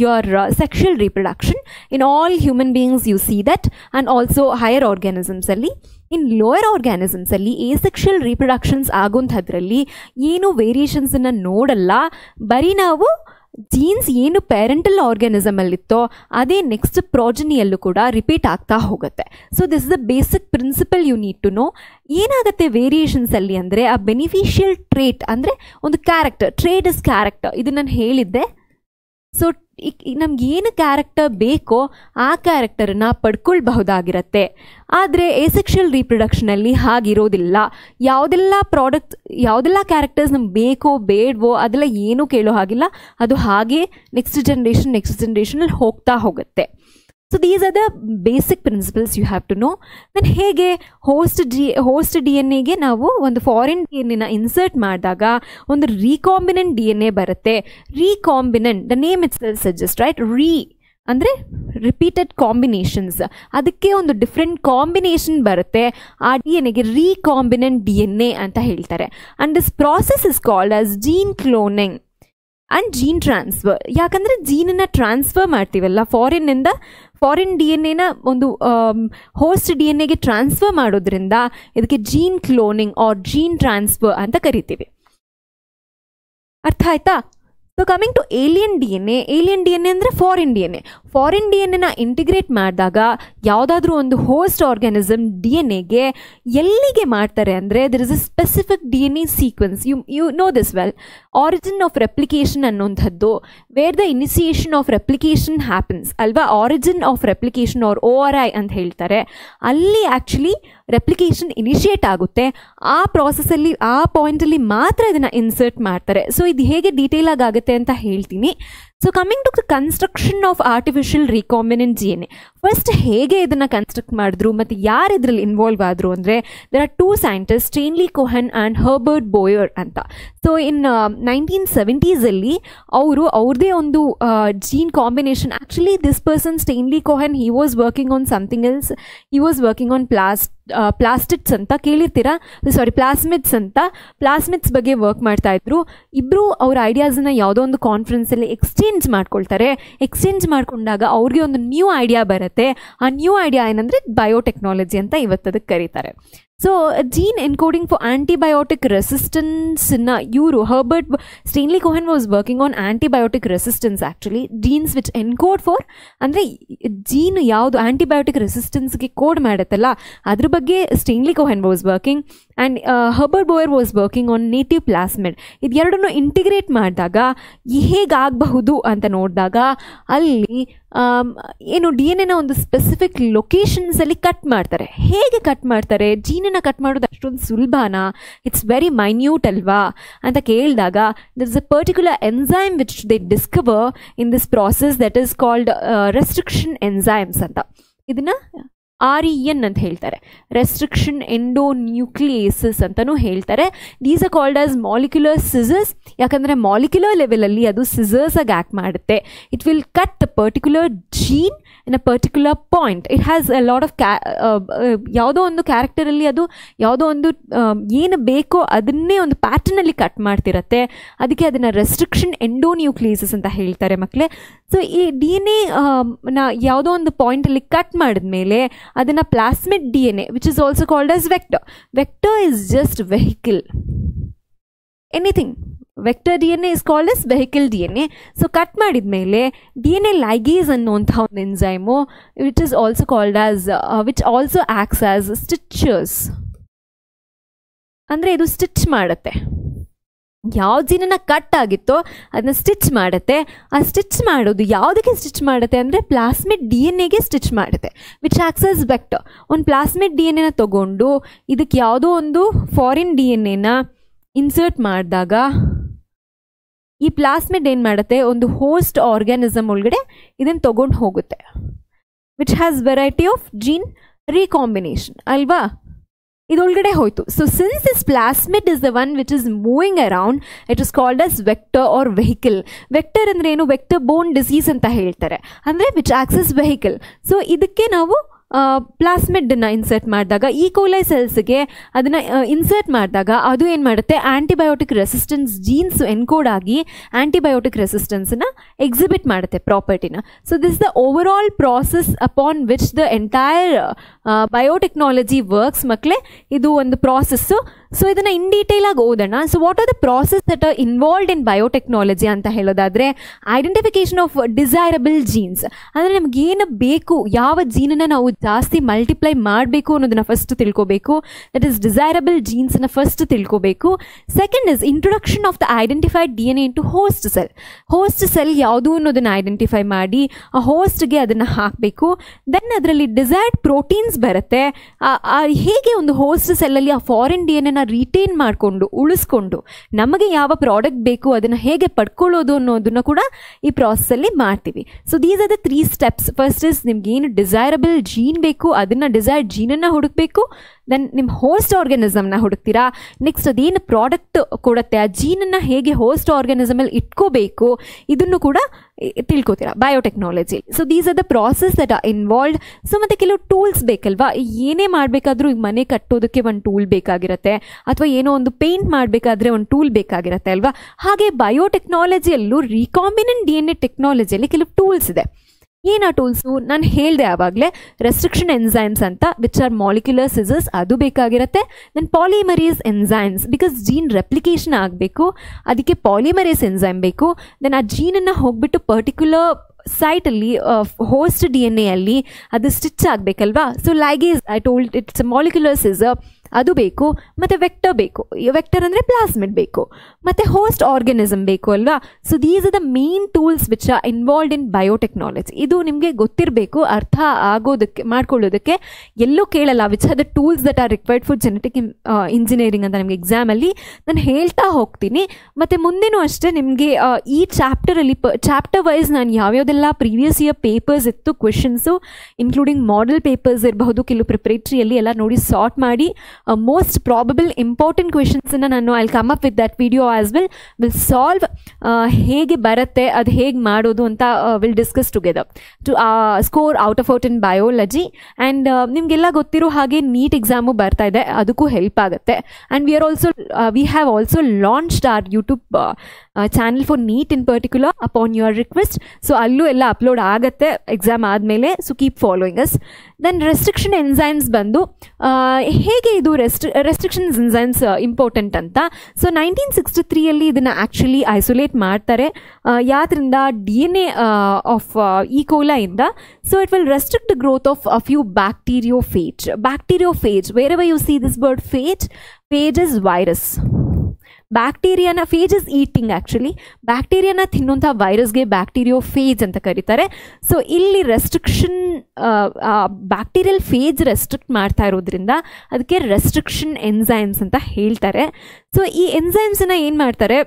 your sexual reproduction in all human beings. You see that. And also higher ಆರ್ಗ್ಯಾನಿಸಮ್ಸಲ್ಲಿ. ಇನ್ ಲೋಯರ್ ಆರ್ಗ್ಯಾನಿಸಮ್ಸಲ್ಲಿ ಏಸೆಕ್ಷುವಲ್ ರೀಪ್ರೊಡಕ್ಷನ್ಸ್ ಆಗೋಂಥದ್ರಲ್ಲಿ ಏನು ವೇರಿಯೇಷನ್ಸನ್ನು ನೋಡಲ್ಲ. ಬರೀ ನಾವು ಜೀನ್ಸ್ ಏನು ಪೇರೆಂಟಲ್ ಆರ್ಗ್ಯಾನಿಸಮಲ್ಲಿತ್ತೋ ಅದೇ ನೆಕ್ಸ್ಟ್ ಪ್ರಾಜನಿಯಲ್ಲೂ ಕೂಡ ರಿಪೀಟ್ ಆಗ್ತಾ ಹೋಗುತ್ತೆ. So this is the basic principle you need to know. ಏನಾಗುತ್ತೆ ವೇರಿಯೇಷನ್ಸಲ್ಲಿ ಅಂದರೆ, ಆ ಬೆನಿಫಿಷಿಯಲ್ ಟ್ರೇಟ್ ಅಂದರೆ ಒಂದು ಕ್ಯಾರೆಕ್ಟರ್, ಟ್ರೇಟ್ ಇಸ್ ಕ್ಯಾರೆಕ್ಟರ್, ಇದು ನಾನು ಹೇಳಿದ್ದೆ. ಸೊ ನಮ್ಗೆ ಏನು ಕ್ಯಾರೆಕ್ಟರ್ ಬೇಕೋ ಆ ಕ್ಯಾರೆಕ್ಟರನ್ನ ಪಡ್ಕೊಳ್ಬಹುದಾಗಿರತ್ತೆ. ಆದರೆ ಎಸೆಕ್ಷುವಲ್ ರೀಪ್ರೊಡಕ್ಷನಲ್ಲಿ ಹಾಗಿರೋದಿಲ್ಲ. ಯಾವುದೆಲ್ಲ ಕ್ಯಾರೆಕ್ಟರ್ಸ್ ನಮ್ಗೆ ಬೇಕೋ ಬೇಡವೋ ಅದೆಲ್ಲ ಏನೂ ಕೇಳೋ ಹಾಗಿಲ್ಲ. ಅದು ಹಾಗೆ ನೆಕ್ಸ್ಟ್ ಜನ್ರೇಷನಲ್ಲಿ ಹೋಗುತ್ತೆ. So these are the basic principles you have to know. Then ಹೇಗೆ ಹೋಸ್ಟ್ DNA ಗೆ ನಾವು ಒಂದು ಫಾರಿನ್ DNA ನ ಇನ್ಸರ್ಟ್ ಮಾಡಿದಾಗ ಒಂದು ರೀಕಾಂಬಿನೆಂಟ್ DNA ಬರುತ್ತೆ. Recombinant, the name it self suggest, right? ಅಂದರೆ ರಿಪೀಟೆಡ್ ಕಾಂಬಿನೇಷನ್ಸ್, ಅದಕ್ಕೆ ಒಂದು ಡಿಫ್ರೆಂಟ್ ಕಾಂಬಿನೇಷನ್ ಬರುತ್ತೆ. ಆ DNA ಗೆ ರೀಕಾಂಬಿನೆಂಟ್ DNA ಅಂತ ಹೇಳ್ತಾರೆ. And this process is called as gene cloning and gene transfer. ಯಾಕಂದರೆ ಜೀನನ್ನು ಟ್ರಾನ್ಸ್ಫರ್ ಮಾಡ್ತೀವಲ್ಲ, ಫಾರಿನ್ DNA ನ ಒಂದು ಹೋಸ್ಟ್ DNA ಗೆ ಟ್ರಾನ್ಸ್ಫರ್ ಮಾಡೋದ್ರಿಂದ ಇದಕ್ಕೆ gene cloning or gene transfer ಅಂತ ಕರಿತೀವಿ. ಅರ್ಥ ಆಯ್ತಾ? So coming to alien DNA ಅಂದರೆ ಫಾರಿನ್ DNA ನ ಇಂಟಿಗ್ರೇಟ್ ಮಾಡಿದಾಗ ಯಾವುದಾದ್ರೂ ಒಂದು ಹೋಸ್ಟ್ ಆರ್ಗ್ಯಾನಿಸಮ್ DNA ಗೆ ಎಲ್ಲಿಗೆ ಮಾಡ್ತಾರೆ ಅಂದರೆ there is a specific DNA sequence. You know this well. Origin of replication ಅನ್ನೋಂಥದ್ದು where the initiation of replication happens ಅಲ್ವಾ? Origin of replication or ORI ಅಂತ ಹೇಳ್ತಾರೆ. ಅಲ್ಲಿ ಆ್ಯಕ್ಚುಲಿ ರೆಪ್ಲಿಕೇಶನ್ ಇನಿಷಿಯೇಟ್ ಆಗುತ್ತೆ. ಆ ಪ್ರಾಸೆಸ್ಸಲ್ಲಿ ಆ ಪಾಯಿಂಟಲ್ಲಿ ಮಾತ್ರ ಇದನ್ನು ಇನ್ಸರ್ಟ್ ಮಾಡ್ತಾರೆ. ಸೊ ಇದು ಹೇಗೆ ಡೀಟೇಲ್ ಆಗುತ್ತೆ ಅಂತ ಹೇಳ್ತೀನಿ. So coming to the construction of artificial recombinant DNA, first ಹೇಗೆ ಇದನ್ನು ಕನ್ಸ್ಟ್ರಕ್ಟ್ ಮಾಡಿದ್ರು ಮತ್ತು ಯಾರು ಇದರಲ್ಲಿ ಇನ್ವಾಲ್ವ್ ಆದರು ಅಂದರೆ there are 2 scientist, Stanley Cohen and Herbert Boyer ಅಂತ. ಸೊ ಇನ್ 1970s ಅವರು ಅವ್ರದ್ದೇ ಒಂದು gene combination. Actually this person Stanley Cohen, he was working on something else. He was working on plastids ಅಂತ ಕೇಳಿರ್ತೀರಾ, ಪ್ಲಾಸ್ಮಿಡ್ಸ್ ಅಂತ. ಪ್ಲಾಸ್ಮಿಡ್ಸ್ ಬಗ್ಗೆ ವರ್ಕ್ ಮಾಡ್ತಾ ಇದ್ರು. ಇಬ್ಬರು ಅವ್ರ ಐಡಿಯಾಸನ್ನ ಯಾವುದೋ ಒಂದು ಕಾನ್ಫರೆನ್ಸಲ್ಲಿ ಎಕ್ಸ್ಚೇಂಜ್ ಮಾಡ್ಕೊಳ್ತಾರೆ. ಎಕ್ಸ್ಚೇಂಜ್ ಮಾಡ್ಕೊಂಡಾಗ ಅವ್ರಿಗೆ ಒಂದು ನ್ಯೂ ಐಡಿಯಾ ಬರುತ್ತೆ. ಆ ನ್ಯೂ ಐಡಿಯಾ ಏನಂದರೆ ಬಯೋಟೆಕ್ನಾಲಜಿ ಅಂತ ಇವತ್ತದಕ್ಕೆ ಕರೀತಾರೆ. So gene encoding for antibiotic ರೆಸಿಸ್ಟೆನ್ಸ್ನ Stanley Cohen was working on antibiotic resistance. Actually genes which encode for ಅಂದರೆ ಜೀನ್ ಯಾವುದು ಆಂಟಿಬಯೋಟಿಕ್ ರೆಸಿಸ್ಟೆನ್ಸ್ಗೆ ಕೋಡ್ ಮಾಡುತ್ತಲ್ಲ ಅದ್ರ ಬಗ್ಗೆ Stanley Cohen was working. And Herbert Boyer was working on native plasmid. ಇದೆರಡನ್ನು integrate ಮಾಡಿದಾಗ ಹೇಗಾಗಬಹುದು ಅಂತ ನೋಡಿದಾಗ ಅಲ್ಲಿ ಏನು DNA ನ ಒಂದು ಸ್ಪೆಸಿಫಿಕ್ ಲೊಕೇಶನ್ಸಲ್ಲಿ ಕಟ್ ಮಾಡ್ತಾರೆ. ಹೇಗೆ ಕಟ್ ಮಾಡ್ತಾರೆ? ಜೀನನ್ನು ಕಟ್ ಮಾಡೋದು ಅಷ್ಟೊಂದು ಸುಲಭನಾ? ಇಟ್ಸ್ ವೆರಿ ಮೈನ್ಯೂಟ್ ಅಲ್ವಾ ಅಂತ ಕೇಳಿದಾಗ there is a particular enzyme which they discover in this process that is called restriction enzymes ಅಂತ. ಇದನ್ನು REN ಅಂತ ಹೇಳ್ತಾರೆ, ರೆಸ್ಟ್ರಿಕ್ಷನ್ ಎಂಡೋನ್ಯೂಕ್ಲಿಯೇಸಸ್ ಅಂತಲೂ ಹೇಳ್ತಾರೆ. These are called as molecular scissors. ಯಾಕಂದರೆ ಮಾಲಿಕ್ಯುಲರ್ ಲೆವೆಲಲ್ಲಿ ಅದು ಸಿಸರ್ಸ್ ಆಗಿ ಆ್ಯಕ್ಟ್ ಮಾಡುತ್ತೆ. It will cut particular gene in a particular point. It has a lot of ಯಾವುದೋ ಒಂದು ಕ್ಯಾರೆಕ್ಟರಲ್ಲಿ ಅದು ಯಾವುದೋ ಒಂದು ಏನು ಬೇಕೋ ಅದನ್ನೇ ಒಂದು ಪ್ಯಾಟರ್ನಲ್ಲಿ ಕಟ್ ಮಾಡ್ತಿರತ್ತೆ. ಅದಕ್ಕೆ ಅದನ್ನು ರೆಸ್ಟ್ರಿಕ್ಷನ್ ಎಂಡೋನ್ಯೂಕ್ಲಿಯೇಸಸ್ ಅಂತ ಹೇಳ್ತಾರೆ ಮಕ್ಕಳೇ. ಸೊ ಈ DNA ನ ಯಾವುದೋ ಒಂದು ಪಾಯಿಂಟಲ್ಲಿ ಕಟ್ ಮಾಡಿದ್ಮೇಲೆ ಅದನ್ನು plasmid DNA which is also called as vector. Vector is just vehicle, anything. Vector DNA is called as vehicle DNA. So cut ಮಾಡಿದ ಮೇಲೆ DNA ಲೈಗೇಸ್ ಅನ್ನುವಂಥ ಒಂದು enzyme which is also called as which also acts as stitchers. ಅಂದರೆ ಇದು stitch ಮಾಡುತ್ತೆ. ಯಾವ ಜೀನನ್ನು cut ಆಗಿತ್ತೋ ಅದನ್ನ stitch ಮಾಡುತ್ತೆ. ಆ ಸ್ಟಿಚ್ ಮಾಡೋದು ಯಾವುದಕ್ಕೆ ಸ್ಟಿಚ್ ಮಾಡುತ್ತೆ ಅಂದರೆ ಪ್ಲಾಸ್ಮಿಡ್ DNA ಗೆ ಸ್ಟಿಚ್ ಮಾಡುತ್ತೆ, ವಿಚ್ ಆ್ಯಕ್ಟ್ಸ್ ಆಸ್ ವೆಕ್ಟರ್. ಒಂದು ಪ್ಲಾಸ್ಮಿಡ್ DNA ನ ತೊಗೊಂಡು ಇದಕ್ಕೆ ಯಾವುದೋ ಒಂದು ಫಾರಿನ್ DNA ನ ಇನ್ಸರ್ಟ್ ಮಾಡಿದಾಗ ಈ ಪ್ಲಾಸ್ಮಿಡ್ ಏನು ಮಾಡುತ್ತೆ, ಒಂದು ಹೋಸ್ಟ್ ಆರ್ಗ್ಯಾನಿಸಮ್ ಒಳಗಡೆ ಇದನ್ನು ತೊಗೊಂಡು ಹೋಗುತ್ತೆ, which has variety of gene recombination ಅಲ್ವಾ. ಇದೊಳಗಡೆ ಹೋಯ್ತು. So since this plasmid is the one which is moving around, it is called as vector or vehicle. Vector ಅಂದರೆ ಏನು? ವೆಕ್ಟರ್ ಬೋನ್ ಡಿಸೀಸ್ ಅಂತ ಹೇಳ್ತಾರೆ, ಅಂದರೆ ವಿಚ್ ಆಕ್ಸಸ್ ವೆಹಿಕಲ್. ಸೊ ಇದಕ್ಕೆ ನಾವು ಪ್ಲಾಸ್ಮಿಡನ್ನು ಇನ್ಸರ್ಟ್ ಮಾಡಿದಾಗ ಈ ಕೋಲೈ ಸೆಲ್ಸ್ಗೆ ಅದನ್ನು ಇನ್ಸರ್ಟ್ ಮಾಡಿದಾಗ ಅದು ಏನು ಮಾಡುತ್ತೆ, ಆ್ಯಂಟಿಬಯೋಟಿಕ್ ರೆಸಿಸ್ಟೆನ್ಸ್ ಜೀನ್ಸ್ ಎನ್ಕೋಡ್ ಆಗಿ ಆ್ಯಂಟಿಬಯೋಟಿಕ್ ರೆಸಿಸ್ಟೆನ್ಸನ್ನು ಎಕ್ಸಿಬಿಟ್ ಮಾಡುತ್ತೆ, ಪ್ರಾಪರ್ಟಿನ. So this the overall process upon which the entire biotechnology works ಮಕ್ಕಳೇ. ಇದು ಒಂದು ಪ್ರಾಸೆಸ್ಸು. ಸೊ ಇದನ್ನು ಇನ್ ಡೀಟೇಲ್ ಆಗಿ ಓದೋಣ. So what are the process that are involved in biotechnology ಅಂತ ಹೇಳೋದಾದರೆ, ಐಡೆಂಟಿಫಿಕೇಶನ್ ಆಫ್ ಡಿಸೈರಬಲ್ ಜೀನ್ಸ್, ಅಂದರೆ ನಮಗೇನು ಬೇಕು, ಯಾವ ಜೀನನ್ನು ನಾವು ಜಾಸ್ತಿ ಮಲ್ಟಿಪ್ಲೈ ಮಾಡಬೇಕು ಅನ್ನೋದನ್ನು ಫಸ್ಟ್ ತಿಳ್ಕೋಬೇಕು. ದಟ್ ಈಸ್ ಡಿಸೈರಬಲ್ ಜೀನ್ಸನ್ನು ಫಸ್ಟ್ ತಿಳ್ಕೋಬೇಕು. Second is introduction of the identified DNA into host cell. Host cell ಯಾವುದು ಅನ್ನೋದನ್ನು ಐಡೆಂಟಿಫೈ ಮಾಡಿ ಆ ಹೋಸ್ಟ್ಗೆ ಅದನ್ನು ಹಾಕಬೇಕು. ದೆನ್ ಅದರಲ್ಲಿ ಡಿಸೈರ್ಡ್ ಪ್ರೋಟೀನ್ಸ್ ಬರುತ್ತೆ. ಹೇಗೆ ಒಂದು ಹೋಸ್ಟ್ ಸೆಲ್ಲಲ್ಲಿ ಆ ಫಾರಿನ್ DNA ರಿಟೇನ್ ಮಾಡಿಕೊಂಡು ಉಳಿಸ್ಕೊಂಡು ನಮಗೆ ಯಾವ ಪ್ರಾಡಕ್ಟ್ ಬೇಕು ಅದನ್ನು ಹೇಗೆ ಪಡ್ಕೊಳ್ಳೋದು ಅನ್ನೋದನ್ನು ಕೂಡ ಈ ಪ್ರಾಸೆಸ್ಸಲ್ಲಿ ಮಾಡ್ತೀವಿ. So these are the 3 steps. First is ನಿಮ್ಗೆ ಏನು ಡಿಸೈರಬಲ್ ಜೀನ್ ಬೇಕು ಅದನ್ನು ಡಿಸೈರ್ಡ್ ಜೀನನ್ನು ಹುಡುಕಬೇಕು. ದೆನ್ ನಿಮ್ಮ ಹೋಸ್ಟ್ ಆರ್ಗನಿಸಮ್ನ ಹುಡುಕ್ತೀರಾ. ನೆಕ್ಸ್ಟ್ ಅದೇನು ಪ್ರಾಡಕ್ಟ್ ಕೊಡುತ್ತೆ ಆ ಜೀನನ್ನು ಹೇಗೆ ಹೋಸ್ಟ್ ಆರ್ಗನಿಸಮಲ್ಲಿ ಇಟ್ಕೋಬೇಕು ಇದನ್ನು ಕೂಡ ತಿಳ್ಕೊತೀರಾ biotechnology. So these are the process that are involved. So ಮತ್ತು ಕೆಲವು ಟೂಲ್ಸ್ ಬೇಕಲ್ವಾ, ಏನೇ ಮಾಡಬೇಕಾದ್ರೂ ಈಗ ಮನೆ ಕಟ್ಟೋದಕ್ಕೆ ಒಂದು ಟೂಲ್ ಬೇಕಾಗಿರುತ್ತೆ, ಅಥವಾ ಏನೋ ಒಂದು ಪೇಂಟ್ ಮಾಡಬೇಕಾದ್ರೆ ಒಂದು ಟೂಲ್ ಬೇಕಾಗಿರುತ್ತೆ ಅಲ್ವಾ. ಹಾಗೆ ಬಯೋಟೆಕ್ನಾಲಜಿಯಲ್ಲೂ ರೀಕಾಂಬಿನೆಂಟ್ DNA ಟೆಕ್ನಾಲಜಿಯಲ್ಲಿ ಕೆಲವು ಟೂಲ್ಸ್ ಇದೆ. ಏನು ಆ ಟೂಲ್ಸು ನಾನು ಹೇಳಿದೆ ಆವಾಗಲೇ, ರೆಸ್ಟ್ರಿಕ್ಷನ್ ಎನ್ಸೈಮ್ಸ್ ಅಂತ, ವಿಚ್ ಆರ್ ಮಾಲಿಕ್ಯುಲರ್ ಸಿಸರ್ಸ್, ಅದು ಬೇಕಾಗಿರುತ್ತೆ. Then polymerase enzymes, because gene replication ಆಗಬೇಕು, ಅದಕ್ಕೆ ಪಾಲಿಮರೇಸ್ ಎನ್ಸೈಮ್ ಬೇಕು. ದೆನ್ ಆ ಜೀನನ್ನು ಹೋಗ್ಬಿಟ್ಟು ಪರ್ಟಿಕ್ಯುಲರ್ ಸೈಟಲ್ಲಿ ಹೋಸ್ಟ್ DNA ಅಲ್ಲಿ ಅದು ಸ್ಟಿಚ್ ಆಗಬೇಕಲ್ವಾ. So ligase I told it's molecular scissor, ಅದು ಬೇಕು. ಮತ್ತು ವೆಕ್ಟರ್ ಬೇಕು, ವೆಕ್ಟರ್ ಅಂದರೆ ಪ್ಲಾಸ್ಮಿಡ್ ಬೇಕು, ಮತ್ತು ಹೋಸ್ಟ್ ಆರ್ಗನಿಸಮ್ ಬೇಕು ಅಲ್ವಾ. So these are the main tools which are involved in biotechnology. ಇದು ನಿಮಗೆ ಗೊತ್ತಿರಬೇಕು, ಅರ್ಥ ಆಗೋದಕ್ಕೆ ಮಾಡ್ಕೊಳ್ಳೋದಕ್ಕೆ. ಎಲ್ಲೂ ಕೇಳಲ್ಲ which are the tools that are required for genetic engineering ಅಂತ ನಿಮಗೆ ಎಕ್ಸಾಮಲ್ಲಿ ನಾನು ಹೇಳ್ತಾ ಹೋಗ್ತೀನಿ. ಮತ್ತು ಮುಂದೆನೂ ಅಷ್ಟೇ ನಿಮಗೆ ಈ ಚಾಪ್ಟರಲ್ಲಿ ಚಾಪ್ಟರ್ ವೈಸ್ ನಾನು ಯಾವ್ಯಾವುದೆಲ್ಲ ಪ್ರೀವಿಯಸ್ ಇಯರ್ ಪೇಪರ್ಸ್ ಇತ್ತು ಕ್ವೆಶನ್ಸು, ಇನ್ಕ್ಲೂಡಿಂಗ್ ಮಾಡೆಲ್ ಪೇಪರ್ಸ್ ಇರಬಹುದು, ಕೆಲವು ಪ್ರಿಪ್ರೇಟ್ರಿಯಲ್ಲಿ ಎಲ್ಲ ನೋಡಿ ಸಾರ್ಟ್ ಮಾಡಿ most probable important questions ನಾನು I'll come up with that video as well. Will solve ಹೇಗೆ ಬರುತ್ತೆ ಅದು ಹೇಗೆ ಮಾಡೋದು ಅಂತ will discuss together to score out of out in biology. And ನಿಮಗೆಲ್ಲ ಗೊತ್ತಿರೋ ಹಾಗೆ ನೀಟ್ ಎಕ್ಸಾಮು ಬರ್ತಾ ಇದೆ, ಅದಕ್ಕೂ ಹೆಲ್ಪ್ ಆಗುತ್ತೆ. And we have also launched our YouTube channel for NEET in particular upon your request. So ಅಲ್ಲೂ ಎಲ್ಲ ಅಪ್ಲೋಡ್ ಆಗುತ್ತೆ ಎಕ್ಸಾಮ್ ಆದಮೇಲೆ. So keep following us. Then restriction enzymes ಬಂದು ಹೇಗೆ ಇದು ರೆಸ್ಟ್ರಿಕ್ಷನ್ ಎನ್ಸೈಮ್ಸ್ ಇಂಪಾರ್ಟೆಂಟ್ ಅಂತ. ಸೊ 1963 ಇದನ್ನು ಆ್ಯಕ್ಚುಲಿ ಐಸೋಲೇಟ್ ಮಾಡ್ತಾರೆ. ಯಾವ್ದ್ರಿಂದ DNA ಆಫ್ ಈಕೋಲಾಯಿಂದ. So it will restrict the growth of a few bacteriophage. Wherever you see this word phage is virus. ಬ್ಯಾಕ್ಟೀರಿಯಾನ phage is eating, actually ಬ್ಯಾಕ್ಟೀರಿಯಾನ ತಿನ್ನುವಂಥ ವೈರಸ್ಗೆ ಬ್ಯಾಕ್ಟೀರಿಯೋಫೇಜ್ ಅಂತ ಕರೀತಾರೆ. ಸೊ ಇಲ್ಲಿ ರೆಸ್ಟ್ರಿಕ್ಷನ್ ಬ್ಯಾಕ್ಟೀರಿಯಲ್ ಫೇಜ್ ರೆಸ್ಟ್ರಿಕ್ಟ್ ಮಾಡ್ತಾ ಇರೋದ್ರಿಂದ ಅದಕ್ಕೆ ರೆಸ್ಟ್ರಿಕ್ಷನ್ ಎನ್ಸೈಮ್ಸ್ ಅಂತ ಹೇಳ್ತಾರೆ. ಸೊ ಈ ಎನ್ಸೈಮ್ಸನ್ನು ಏನು ಮಾಡ್ತಾರೆ,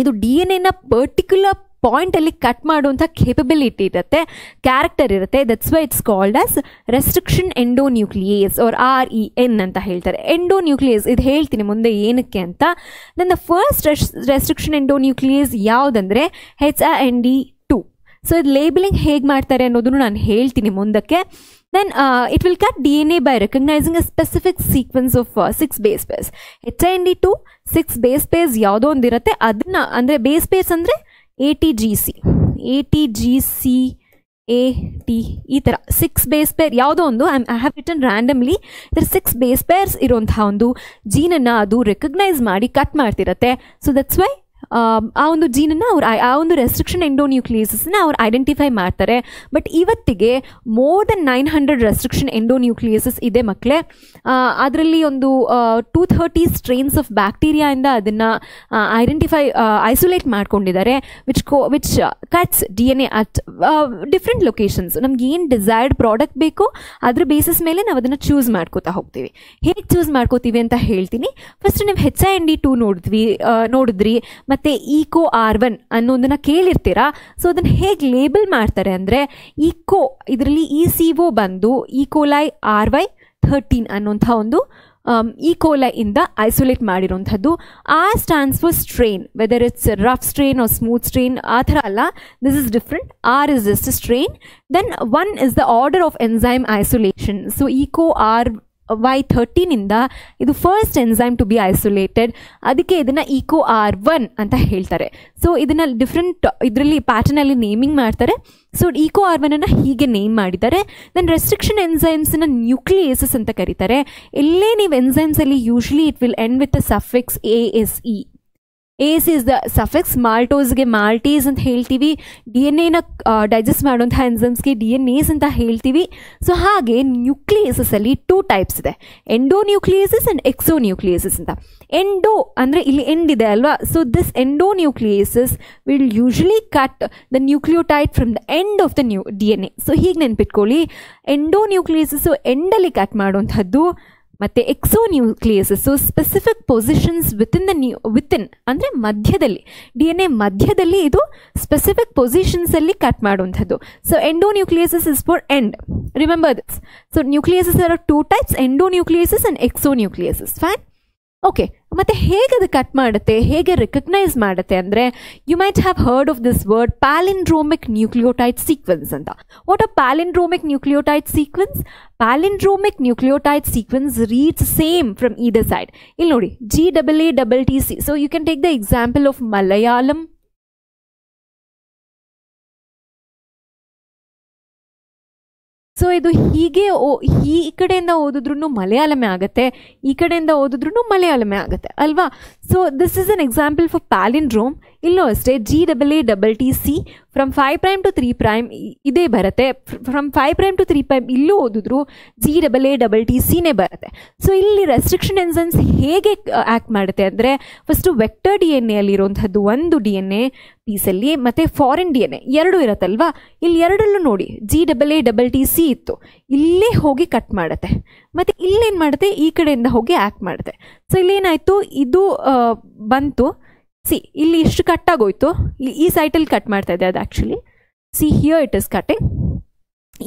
ಇದು DNA ಪರ್ಟಿಕ್ಯುಲರ್ ಪಾಯಿಂಟಲ್ಲಿ ಕಟ್ ಮಾಡುವಂಥ ಕೇಪಬಿಲಿಟಿ ಇರುತ್ತೆ, ಕ್ಯಾರೆಕ್ಟರ್ ಇರುತ್ತೆ. That's why it's called as restriction endonuclease or REN ಅಂತ ಹೇಳ್ತಾರೆ. ಎಂಡೋನ್ಯೂಕ್ಲಿಯಸ್ ಇದು ಹೇಳ್ತೀನಿ ಮುಂದೆ ಏನಕ್ಕೆ ಅಂತ. Then the first restriction endonuclease ಯಾವುದಂದರೆ HND2. ಸೊ ಇದು ಲೇಬಲಿಂಗ್ ಹೇಗೆ ಮಾಡ್ತಾರೆ ಅನ್ನೋದನ್ನು ನಾನು ಹೇಳ್ತೀನಿ ಮುಂದಕ್ಕೆ. Then it will cut DNA by recognizing a specific sequence of 6 base pairs. HND2 6 base pairs ಯಾವುದೋ ಒಂದಿರುತ್ತೆ, ಅದನ್ನ ಅಂದರೆ ಬೇಸ್ ಪೇರ್ಸ್ ಅಂದರೆ ATGC ಈ ಥರ 6 ಬೇಸ್ ಪೇರ್ ಯಾವುದೋ ಒಂದು ಐ ಹ್ಯಾವ್ ರಿಟನ್ ರ್ಯಾಂಡಮ್ಲಿ ಇದರ 6 ಬೇಸ್ ಪೇರ್ಸ್ ಇರುವಂತಹ ಒಂದು ಜೀನನ್ನು ಅದು ರೆಕಗ್ನೈಸ್ ಮಾಡಿ ಕಟ್ ಮಾಡ್ತಿರತ್ತೆ. ಸೊ ದಟ್ಸ್ ವೈ ಆ ಒಂದು ಜೀನನ್ನು ಆ ಒಂದು ರೆಸ್ಟ್ರಿಕ್ಷನ್ ಎಂಡೋನ್ಯೂಕ್ಲಿಯಸಸ್ನ ಅವ್ರು ಐಡೆಂಟಿಫೈ ಮಾಡ್ತಾರೆ. ಬಟ್ ಇವತ್ತಿಗೆ ಮೋರ್ ದೆನ್ 900 ರೆಸ್ಟ್ರಿಕ್ಷನ್ ಎಂಡೋನ್ಯೂಕ್ಲಿಯಸಸ್ ಇದೆ ಮಕ್ಕಳೇ. ಅದರಲ್ಲಿ ಒಂದು 230 ಸ್ಟ್ರೇನ್ಸ್ ಆಫ್ ಬ್ಯಾಕ್ಟೀರಿಯಾಯಿಂದ ಅದನ್ನು ಐಸೋಲೇಟ್ ಮಾಡ್ಕೊಂಡಿದ್ದಾರೆ, which cuts DNA at different locations. ನಮ್ಗೆ ಏನು ಡಿಸೈರ್ಡ್ ಪ್ರಾಡಕ್ಟ್ ಬೇಕೋ ಅದ್ರ ಬೇಸಿಸ್ ಮೇಲೆ ನಾವು ಅದನ್ನು ಚೂಸ್ ಮಾಡ್ಕೋತಾ ಹೋಗ್ತೀವಿ. ಹೇಗೆ ಚೂಸ್ ಮಾಡ್ಕೋತೀವಿ ಅಂತ ಹೇಳ್ತೀನಿ. ಫಸ್ಟ್ ನೀವು HND2 ನೋಡಿದ್ರಿ, ಮತ್ತು ಈಕೋ R1 ಅನ್ನೋದನ್ನು ಕೇಳಿರ್ತೀರಾ. ಸೊ ಅದನ್ನು ಹೇಗೆ ಲೇಬಲ್ ಮಾಡ್ತಾರೆ ಅಂದರೆ, ಈಕೋ ಇದರಲ್ಲಿ ECO ಬಂದು ಈಕೋಲೈ RY13 ಅನ್ನೋಂಥ ಒಂದು ಈಕೋಲೈಯಿಂದ ಐಸೋಲೇಟ್ ಮಾಡಿರೋಂಥದ್ದು. R stands for strain, whether it's rough strain or smooth strain ಆ ಥರ ಅಲ್ಲ, this is different. R is just strain. Then 1 is the order of enzyme isolation. So Eco Y13 ಇದು first enzyme to be isolated. ಅದಕ್ಕೆ ಇದನ್ನು EcoR1 ಅಂತ ಹೇಳ್ತಾರೆ. So ಇದನ್ನು different ಇದರಲ್ಲಿ ಪ್ಯಾಟರ್ನಲ್ಲಿ ನೇಮಿಂಗ್ ಮಾಡ್ತಾರೆ. ಸೊ EcoR1 ಹೀಗೆ ನೇಮ್ ಮಾಡಿದ್ದಾರೆ. ದೆನ್ ರೆಸ್ಟ್ರಿಕ್ಷನ್ ಎನ್ಸೈಮ್ಸ್ನ ನ್ಯೂಕ್ಲಿಯೇಸಸ್ ಅಂತ ಕರೀತಾರೆ. ಎಲ್ಲೇ ನೀವು ಎನ್ಸೈಮ್ಸಲ್ಲಿ usually it will end with the suffix ASE. ASE is the suffix. ಮಾಲ್ಟೋಸ್ಗೆ ಮಾಲ್ಟೇಸ್ ಅಂತ ಹೇಳ್ತೀವಿ. DNA ಡೈಜೆಸ್ಟ್ ಮಾಡುವಂತಹ ಎನ್ಸೈಮ್ಸ್ಗೆ DNAs ಅಂತ ಹೇಳ್ತೀವಿ. ಸೊ ಹಾಗೆ ನ್ಯೂಕ್ಲಿಯೇಸಸಲ್ಲಿ 2 ಟೈಪ್ಸ್ ಇದೆ, ಎಂಡೋನ್ಯೂಕ್ಲಿಯೇಸಸ್ ಆ್ಯಂಡ್ ಎಕ್ಸೋನ್ಯೂಕ್ಲಿಯೇಸಸ್ ಅಂತ. ಎಂಡೋ ಅಂದರೆ ಇಲ್ಲಿ ಎಂಡ್ ಇದೆ ಅಲ್ವಾ. So this endonucleases will usually cut the nucleotide from the end of the DNA. So ಹೀಗೆ ನೆನ್ಪಿಟ್ಕೊಳ್ಳಿ, ಎಂಡೋನ್ಯೂಕ್ಲಿಯೇಸಸ್ಸು ಎಂಡಲ್ಲಿ ಕಟ್ ಮಾಡುವಂಥದ್ದು, ಮತ್ತು ಎಕ್ಸೋನ್ಯೂಕ್ಲಿಯೇಸಸ್ಸು ಸ್ಪೆಸಿಫಿಕ್ ಪೊಸಿಷನ್ಸ್ ವಿತಿನ್ ಅಂದರೆ ಮಧ್ಯದಲ್ಲಿ, DNA ಮಧ್ಯದಲ್ಲಿ ಇದು ಸ್ಪೆಸಿಫಿಕ್ ಪೊಸಿಷನ್ಸಲ್ಲಿ ಕಟ್ ಮಾಡುವಂಥದ್ದು. So endonucleases is for end, remember this. So nucleases are 2 types, endonucleases and exonucleases. Fine, okay. ಮತ್ತು ಹೇಗೆ ಅದು ಕಟ್ ಮಾಡುತ್ತೆ, ಹೇಗೆ ರಿಕಗ್ನೈಸ್ ಮಾಡುತ್ತೆ ಅಂದರೆ, you might have heard of this word palindromic nucleotide sequence ಅಂತ. What a palindromic nucleotide sequence? Palindromic nucleotide sequence reads same from either side. ಇಲ್ಲಿ ನೋಡಿ, GAATTC. So you can take the example of Malayalam. So ಇದು ಹೀಗೆ ಈ ಕಡೆಯಿಂದ ಓದಿದ್ರೂ ಮಲಯಾಳಮೇ ಆಗುತ್ತೆ, ಈ ಕಡೆಯಿಂದ ಓದಿದ್ರೂ ಮಲಯಾಳಮೇ ಆಗುತ್ತೆ ಅಲ್ವಾ. So this is an example for palindrome. ಇಲ್ಲೂ ಅಷ್ಟೇ GAATTC ಫ್ರಮ್ 5' to 3' ಇದೇ ಬರುತ್ತೆ. ಫ್ರಮ್ 5' to 3' ಇಲ್ಲೂ ಓದಿದ್ರು GAATTCನೇ ಬರುತ್ತೆ. ಸೊ ಇಲ್ಲಿ ರೆಸ್ಟ್ರಿಕ್ಷನ್ ಎನ್ಸೈಮ್ಸ್ ಹೇಗೆ ಆ್ಯಕ್ಟ್ ಮಾಡುತ್ತೆ ಅಂದರೆ, ಫಸ್ಟು ವೆಕ್ಟರ್ DNA ಅಲ್ಲಿರುವಂಥದ್ದು ಒಂದು DNA ಪೀಸಲ್ಲಿ ಮತ್ತು ಫಾರಿನ್ DNA 2 ಇರುತ್ತಲ್ವಾ. ಇಲ್ಲಿ ಎರಡರಲ್ಲೂ ನೋಡಿ GAATTC ಇತ್ತು, ಇಲ್ಲೇ ಹೋಗಿ ಕಟ್ ಮಾಡುತ್ತೆ, ಮತ್ತು ಇಲ್ಲೇನು ಮಾಡುತ್ತೆ, ಈ ಕಡೆಯಿಂದ ಹೋಗಿ ಆ್ಯಕ್ಟ್ ಮಾಡುತ್ತೆ. ಸೊ ಇಲ್ಲೇನಾಯಿತು, ಇದು ಬಂತು. ಇಲ್ಲಿ ಇಷ್ಟು ಕಟ್ಟಾಗೋಯ್ತು, ಈ ಸೈಟಲ್ಲಿ ಕಟ್ ಮಾಡ್ತಾ ಇದೆ ಅದು actually. Here it is cutting.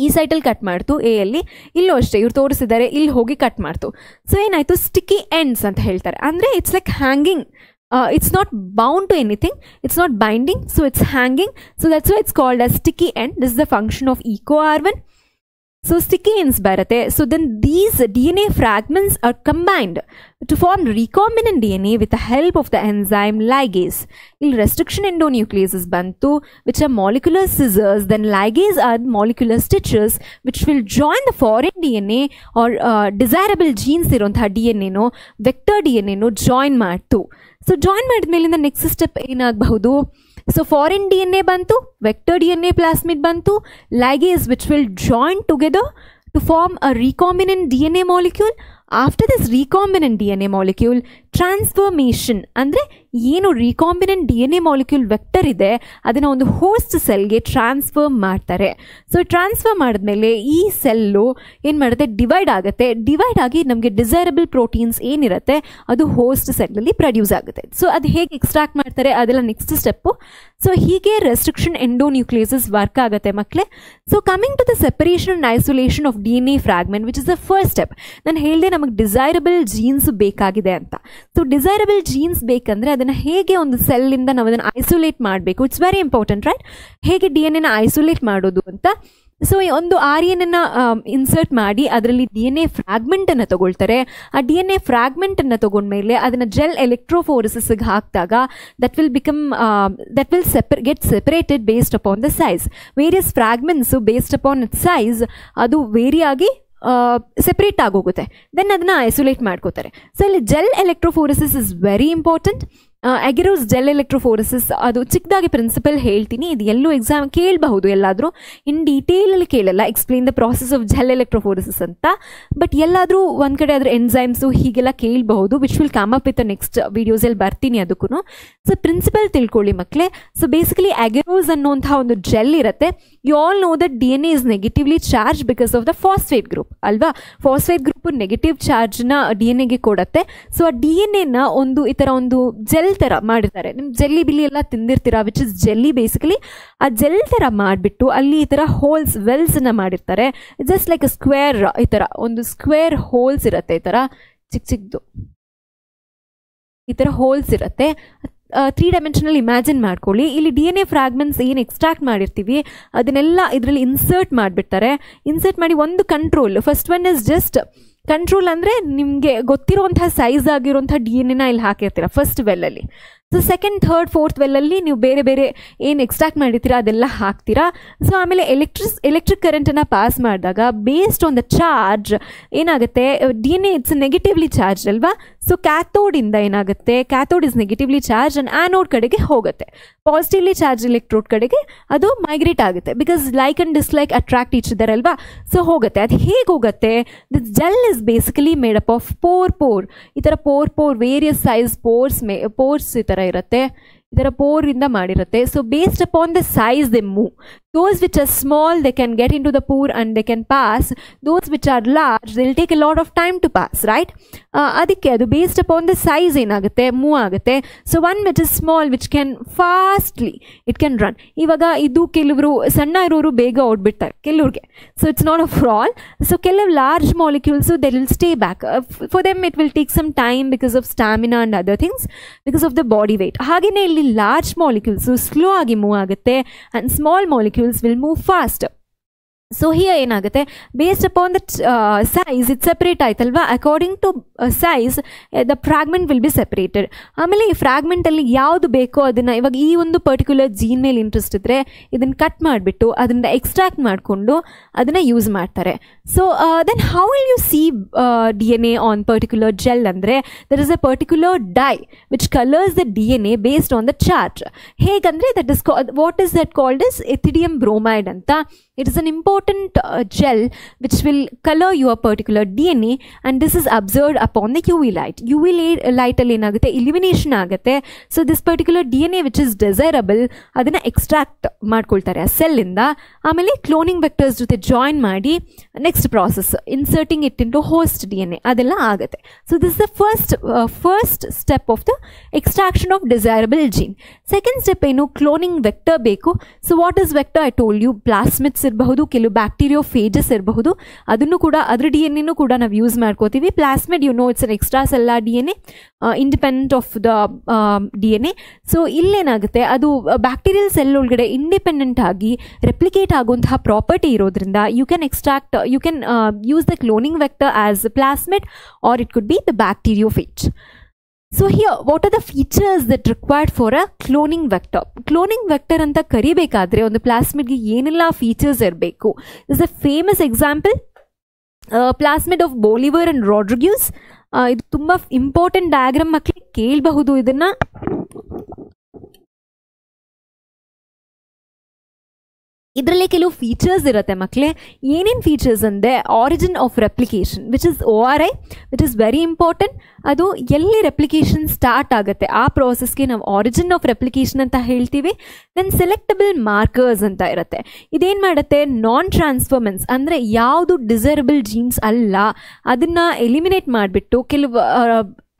ಈ ಸೈಟಲ್ಲಿ ಕಟ್ ಮಾಡ್ತು ಎಲ್ಲಿ, ಇಲ್ಲೂ ಅಷ್ಟೇ ಇವ್ರು ತೋರಿಸಿದ್ದಾರೆ, ಇಲ್ಲಿ ಹೋಗಿ ಕಟ್ ಮಾಡ್ತು. ಸೊ ಏನಾಯಿತು, ಸ್ಟಿಕ್ಕಿ ಎಂಡ್ಸ್ ಅಂತ ಹೇಳ್ತಾರೆ. ಅಂದರೆ it's like hanging. It's not bound to anything, it's not binding, so it's hanging. So that's why it's called as sticky end. This is the function of EcoR1. So sticky ends ಬರುತ್ತೆ. So then these DNA fragments are combined to form recombinant DNA with the help of the enzyme ligase. ಇಲ್ಲಿ restriction endonucleases ಬಂತು, which are molecular scissors. Then ligase are molecular stitches which will join the foreign DNA or desirable genes ಇರುವಂತಹ DNA ನೋ vector DNA ನೋ join ಮಾಡ್ತು. So join ಮಾಡಿದ್ಮೇಲಿಂದ next step ಏನಾಗಬಹುದು? So foreign DNA ಬಂತು, vector DNA plasmid ಬಂತು, ligase which will join together to form a recombinant DNA molecule. After this recombinant DNA molecule, transformation ಅಂದರೆ ಏನು recombinant DNA molecule vector ಇದೆ ಅದನ್ನು ಒಂದು host ಸೆಲ್ಗೆ transfer ಮಾಡ್ತಾರೆ. So transfer ಮಾಡಿದ್ಮೇಲೆ ಈ ಸೆಲ್ಲು ಏನು ಮಾಡುತ್ತೆ, ಡಿವೈಡ್ ಆಗುತ್ತೆ. ಡಿವೈಡ್ ಆಗಿ ನಮಗೆ ಡಿಸೈರಬಲ್ ಪ್ರೋಟೀನ್ಸ್ ಏನಿರುತ್ತೆ ಅದು ಹೋಸ್ಟ್ ಸೆಲ್ಲಲ್ಲಿ ಪ್ರೊಡ್ಯೂಸ್ ಆಗುತ್ತೆ. ಸೊ ಅದು ಹೇಗೆ ಎಕ್ಸ್ಟ್ರಾಕ್ಟ್ ಮಾಡ್ತಾರೆ ಅದೆಲ್ಲ ನೆಕ್ಸ್ಟ್ ಸ್ಟೆಪ್ಪು. ಸೊ ಹೀಗೆ ರೆಸ್ಟ್ರಿಕ್ಷನ್ ಎಂಡೋನ್ಯೂಕ್ಲಿಯಸಸ್ ವರ್ಕ್ ಆಗುತ್ತೆ ಮಕ್ಕಳೇ. So coming to the separation and isolation of DNA fragment which is the first step. ನಾನು ಹೇಳಿದೆ ನಮಗೆ ಡಿಸೈರಬಲ್ ಜೀನ್ಸ್ ಬೇಕಾಗಿದೆ ಅಂತ. ಸೊ ಡಿಸೈರಬಲ್ ಜೀನ್ಸ್ ಬೇಕಂದರೆ ಅದನ್ನು ಹೇಗೆ ಒಂದು ಸೆಲ್ಲಿಂದ ನಾವು ಅದನ್ನು ಐಸೋಲೇಟ್ ಮಾಡಬೇಕು, ಇಟ್ಸ್ ವೆರಿ ಇಂಪಾರ್ಟೆಂಟ್ ರೈಟ್. ಹೇಗೆ DNA ಐಸೋಲೇಟ್ ಮಾಡೋದು ಅಂತ. ಸೊ ಒಂದು RNA ಇನ್ಸರ್ಟ್ ಮಾಡಿ ಅದರಲ್ಲಿ DNA ಫ್ರಾಗ್ಮೆಂಟನ್ನು ತಗೊಳ್ತಾರೆ. ಆ DNA ಫ್ರಾಗ್ಮೆಂಟನ್ನು ತಗೊಂಡ್ಮೇಲೆ ಅದನ್ನು ಜೆಲ್ ಎಲೆಕ್ಟ್ರೋಫೋರೆಸಿಸ್ಗೆ ಹಾಕಿದಾಗ that will get separated based upon the size. Various fragments based upon it size ಅದು ವೇರಿಯಾಗಿ ಸೆಪ್ರೇಟ್ ಆಗೋಗುತ್ತೆ. ದೆನ್ ಅದನ್ನು ಐಸೋಲೇಟ್ ಮಾಡ್ಕೋತಾರೆ. ಸೊ ಇಲ್ಲಿ gel electrophoresis is very important. Agarose gel electrophoresis ಅದು ಚಿಕ್ಕದಾಗಿ ಪ್ರಿನ್ಸಿಪಲ್ ಹೇಳ್ತೀನಿ, ಇದು ಎಲ್ಲೂ ಎಕ್ಸಾಮ್ ಕೇಳಬಹುದು, ಎಲ್ಲಾದರೂ ಇನ್ ಡೀಟೇಲಲ್ಲಿ ಕೇಳಲ್ಲ, explain the process of gel electrophoresis ಅಂತ. ಬಟ್ ಎಲ್ಲಾದರೂ ಒಂದು ಕಡೆ ಅದರ ಎನ್ಸೈಮ್ಸು ಹೀಗೆಲ್ಲ ಕೇಳಬಹುದು, which will come up with next ವೀಡಿಯೋಸಲ್ಲಿ ಬರ್ತೀನಿ ಅದಕ್ಕೂ. ಸೊ ಪ್ರಿನ್ಸಿಪಲ್ ತಿಳ್ಕೊಳ್ಳಿ ಮಕ್ಕಳೇ. ಸೊ ಬೇಸಿಕಲಿ ಅಗೆರೋಸ್ ಅನ್ನೋಂಥ ಒಂದು ಜೆಲ್ ಇರುತ್ತೆ. You all know that DNA is negatively charge because of the phosphate group ಅಲ್ವಾ. ಫಾಸ್ಫೇಟ್ ಗ್ರೂಪ್ ನೆಗೆಟಿವ್ ಚಾರ್ಜ್ನ DNAಗೆ ಕೊಡುತ್ತೆ. ಸೊ ಆ DNAನ ಒಂದು ಈ ಥರ ಒಂದು ಜೆಲ್ ಥರ ಮಾಡಿರ್ತಾರೆ. ನಿಮ್ಮ ಜೆಲ್ಲಿ ಬಿಲ್ಲಿ ಎಲ್ಲ ತಿಂದಿರ್ತೀರ, ವಿಚ್ ಇಸ್ ಜೆಲ್ಲಿ ಬೇಸಿಕಲಿ. ಆ ಜೆಲ್ ಥರ ಮಾಡಿಬಿಟ್ಟು ಅಲ್ಲಿ ಈ ಥರ ಹೋಲ್ಸ್ ವೆಲ್ಸನ್ನು ಮಾಡಿರ್ತಾರೆ. ಜಸ್ಟ್ ಲೈಕ್ ಅ ಸ್ಕ್ವೇರ್, ಈ ಥರ ಒಂದು ಸ್ಕ್ವೇರ್ ಹೋಲ್ಸ್ ಇರುತ್ತೆ, ಈ ಥರ ಚಿಕ್ಕ ಚಿಕ್ಕದು ಈ ಥರ ಹೋಲ್ಸ್ ಇರುತ್ತೆ. 3 ಡೈಮೆನ್ಷನಲ್ಲಿ ಇಮ್ಯಾಜಿನ್ ಮಾಡ್ಕೊಳ್ಳಿ. ಇಲ್ಲಿ DNA ಫ್ರಾಗ್ಮೆಂಟ್ಸ್ ಏನು ಎಕ್ಸ್ಟ್ರಾಕ್ಟ್ ಮಾಡಿರ್ತೀವಿ ಅದನ್ನೆಲ್ಲ ಇದರಲ್ಲಿ ಇನ್ಸರ್ಟ್ ಮಾಡಿಬಿಡ್ತಾರೆ. ಇನ್ಸರ್ಟ್ ಮಾಡಿ ಒಂದು control, first one is just control ಅಂದರೆ ನಿಮಗೆ ಗೊತ್ತಿರುವಂಥ ಸೈಜ್ ಆಗಿರುವಂಥ DNA ಇಲ್ಲಿ ಹಾಕಿರ್ತೀರ ಫಸ್ಟ್ ವೆಲ್ಲಲ್ಲಿ. ಸೊ ಸೆಕೆಂಡ್ ಥರ್ಡ್ ಫೋರ್ತ್ ವೆಲ್ಲಲ್ಲಿ ನೀವು ಬೇರೆ ಬೇರೆ ಏನು ಎಕ್ಸ್ಟ್ರಾಕ್ಟ್ ಮಾಡಿರ್ತೀರಾ ಅದೆಲ್ಲ ಹಾಕ್ತೀರಾ. ಸೊ ಆಮೇಲೆ ಎಲೆಕ್ಟ್ರಿಕ್ ಕರೆಂಟನ್ನು ಪಾಸ್ ಮಾಡಿದಾಗ ಬೇಸ್ಡ್ ಆನ್ ದ ಚಾರ್ಜ್ ಏನಾಗುತ್ತೆ, DNA ಇಟ್ಸ್ ನೆಗೆಟಿವ್ಲಿ ಚಾರ್ಜ್ ಅಲ್ವಾ. ಸೊ ಕ್ಯಾಥೋಡಿಂದ ಏನಾಗುತ್ತೆ, cathode is negatively charge and anode ಕಡೆಗೆ ಹೋಗುತ್ತೆ. ಪಾಸಿಟಿವ್ಲಿ ಚಾರ್ಜ್ ಎಲೆಕ್ಟ್ರೋಡ್ ಕಡೆಗೆ ಅದು ಮೈಗ್ರೇಟ್ ಆಗುತ್ತೆ, because like and dislike attract each other ಅಲ್ವಾ. ಸೊ ಹೋಗುತ್ತೆ. ಅದು ಹೇಗೆ ಹೋಗುತ್ತೆ, this gel is basically made up of pore ಈ ಥರ ಪೋರ್ ವೇರಿಯಸ್ ಸೈಜ್ ಪೋರ್ಸ್ ಈ ಥರ ಇರುತ್ತೆ, ಈ ಥರ ಪೋರಿಂದ ಮಾಡಿರುತ್ತೆ. So based upon the size they move. Those which are small, they can get into the pore and they can pass. Those which are large, they'll take a lot of time to pass, right? ಅದಕ್ಕೆ ಅದು based upon the size ಏನಾಗುತ್ತೆ, move ಆಗುತ್ತೆ. So one which is small which can fastly it can run. ಇವಾಗ ಇದು ಕೆಲವರು ಸಣ್ಣ ಇರೋರು ಬೇಗ ಓಡ್ಬಿಡ್ತಾರೆ ಕೆಲವ್ರಿಗೆ. So it's not a for all. So ಕೆಲವು large molecules they will stay back. For them it will take some time because of stamina and other things, because of the body weight. ಹಾಗೆಯೇ ಇಲ್ಲಿ large molecules slow ಆಗಿ move ಆಗುತ್ತೆ and small molecules will move fast. So here ಏನಾಗುತ್ತೆ, based upon the size it separate ಆಯ್ತಲ್ವಾ. According to size the fragment will be separated. ಆಮೇಲೆ ಈ ಫ್ರಾಗ್ಮೆಂಟಲ್ಲಿ ಯಾವುದು ಬೇಕೋ ಅದನ್ನು, ಇವಾಗ ಈ ಒಂದು ಪರ್ಟಿಕ್ಯುಲರ್ ಜೀನ್ ಮೇಲೆ ಇಂಟ್ರೆಸ್ಟ್ ಇದ್ದರೆ ಇದನ್ನು ಕಟ್ ಮಾಡಿಬಿಟ್ಟು ಅದನ್ನು ಎಕ್ಸ್ಟ್ರಾಕ್ಟ್ ಮಾಡಿಕೊಂಡು ಅದನ್ನು ಯೂಸ್ ಮಾಡ್ತಾರೆ. So then how will you see DNA on particular gel ಅಂದರೆ there is a particular dye which colours the DNA based on the charge. ಹೇಗಂದರೆ that is what is that called is ethidium bromide ಅಂತ. It is an important gel which will color your particular DNA, and this is observed upon the UV light. UV light alli enagutte, illumination agutte. So this particular DNA which is desirable adana extract ಮಾಡ್ಕೊಳ್ತಾರೆ ಆ cell ಇಂದ. ಆಮೇಲೆ cloning vectors ಜೊತೆ join ಮಾಡಿ next process inserting it into host DNA ಅದೆಲ್ಲ ಆಗುತ್ತೆ. So this is the first step of the extraction of desirable gene. Second step ಏನು, cloning vector ಬೇಕು. So what is vector? I told you plasmids ಇರಬಹುದು, ಕೆಲವು ಬ್ಯಾಕ್ಟೀರಿಯೋಫೇಜಸ್ ಇರಬಹುದು, ಅದನ್ನು ಕೂಡ ಅದ್ರ DNA ಕೂಡ ನಾವು ಯೂಸ್ ಮಾಡ್ಕೋತೀವಿ. Plasmid you know it's an extra cellular DNA independent of the DNA. So ಇಲ್ಲೇನಾಗುತ್ತೆ, ಅದು ಬ್ಯಾಕ್ಟೀರಿಯಲ್ ಸೆಲ್ ಒಳಗಡೆ ಇಂಡಿಪೆಂಡೆಂಟ್ ಆಗಿ ರೆಪ್ಲಿಕೇಟ್ ಆಗುವಂತಹ ಪ್ರಾಪರ್ಟಿ ಇರೋದ್ರಿಂದ you can use the cloning vector as plasmid or it could be the bacteriophage. So here, what are the features that required for a cloning vector? Cloning vector anta karibekadre ಒಂದು plasmid ಗೆ ಏನೆಲ್ಲ features ಇರಬೇಕು? This is a famous example, plasmid of Bolivar and Rodriguez. ಇದು ತುಂಬಾ important diagram, ಮಕ್ಕಳಿಗೆ ಕೇಳಬಹುದು ಇದನ್ನ. ಇದರಲ್ಲಿ ಕೆಲವು ಫೀಚರ್ಸ್ ಇರುತ್ತೆ ಮಕ್ಕಳೇ. ಏನೇನು ಫೀಚರ್ಸ್ ಅಂದರೆ, origin of replication which is ORI, which is very important. ಅದು ಎಲ್ಲಿ ರೆಪ್ಲಿಕೇಶನ್ ಸ್ಟಾರ್ಟ್ ಆಗುತ್ತೆ ಆ ಪ್ರಾಸೆಸ್ಗೆ ನಾವು ಆರಿಜಿನ್ ಆಫ್ ರೆಪ್ಲಿಕೇಶನ್ ಅಂತ ಹೇಳ್ತೀವಿ. ದೆನ್ ಸೆಲೆಕ್ಟಬಲ್ ಮಾರ್ಕರ್ಸ್ ಅಂತ ಇರುತ್ತೆ. ಇದೇನು ಮಾಡುತ್ತೆ, ನಾನ್ ಟ್ರಾನ್ಸ್ಫರ್ಮೆನ್ಸ್ ಅಂದರೆ ಯಾವುದು ಡಿಸೈರಬಲ್ ಜೀನ್ಸ್ ಅಲ್ಲ ಅದನ್ನು ಎಲಿಮಿನೇಟ್ ಮಾಡಿಬಿಟ್ಟು ಕೆಲವು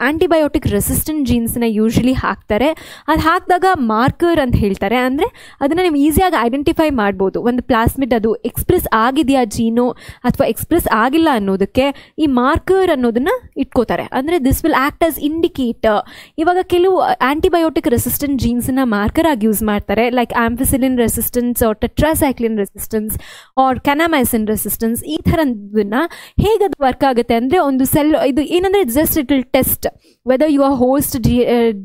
ಆಂಟಿಬಯೋಟಿಕ್ ರೆಸಿಸ್ಟೆಂಟ್ ಜೀನ್ಸ್ನ ಯೂಶ್ವಲಿ ಹಾಕ್ತಾರೆ. ಅದು ಹಾಕಿದಾಗ ಮಾರ್ಕರ್ ಅಂತ ಹೇಳ್ತಾರೆ. ಅಂದರೆ ಅದನ್ನು ನೀವು ಈಸಿಯಾಗಿ ಐಡೆಂಟಿಫೈ ಮಾಡ್ಬೋದು, ಒಂದು ಪ್ಲಾಸ್ಮಿಡ್ ಅದು ಎಕ್ಸ್ಪ್ರೆಸ್ ಆಗಿದೆಯಾ ಜೀನು ಅಥವಾ ಎಕ್ಸ್ಪ್ರೆಸ್ ಆಗಿಲ್ಲ ಅನ್ನೋದಕ್ಕೆ ಈ ಮಾರ್ಕರ್ ಅನ್ನೋದನ್ನು ಇಟ್ಕೋತಾರೆ. ಅಂದರೆ this will act as indicator. ಇವಾಗ ಕೆಲವು ಆಂಟಿಬಯೋಟಿಕ್ ರೆಸಿಸ್ಟೆಂಟ್ ಜೀನ್ಸನ್ನ ಮಾರ್ಕರ್ ಆಗಿ ಯೂಸ್ ಮಾಡ್ತಾರೆ, like ampicillin resistance or tetracycline resistance or kanamycin resistance. ಈ ಥರದನ್ನ ಹೇಗದು ವರ್ಕ್ ಆಗುತ್ತೆ ಅಂದರೆ, ಒಂದು ಸೆಲ್ ಇದು ಏನಂದರೆ just it will test whether your host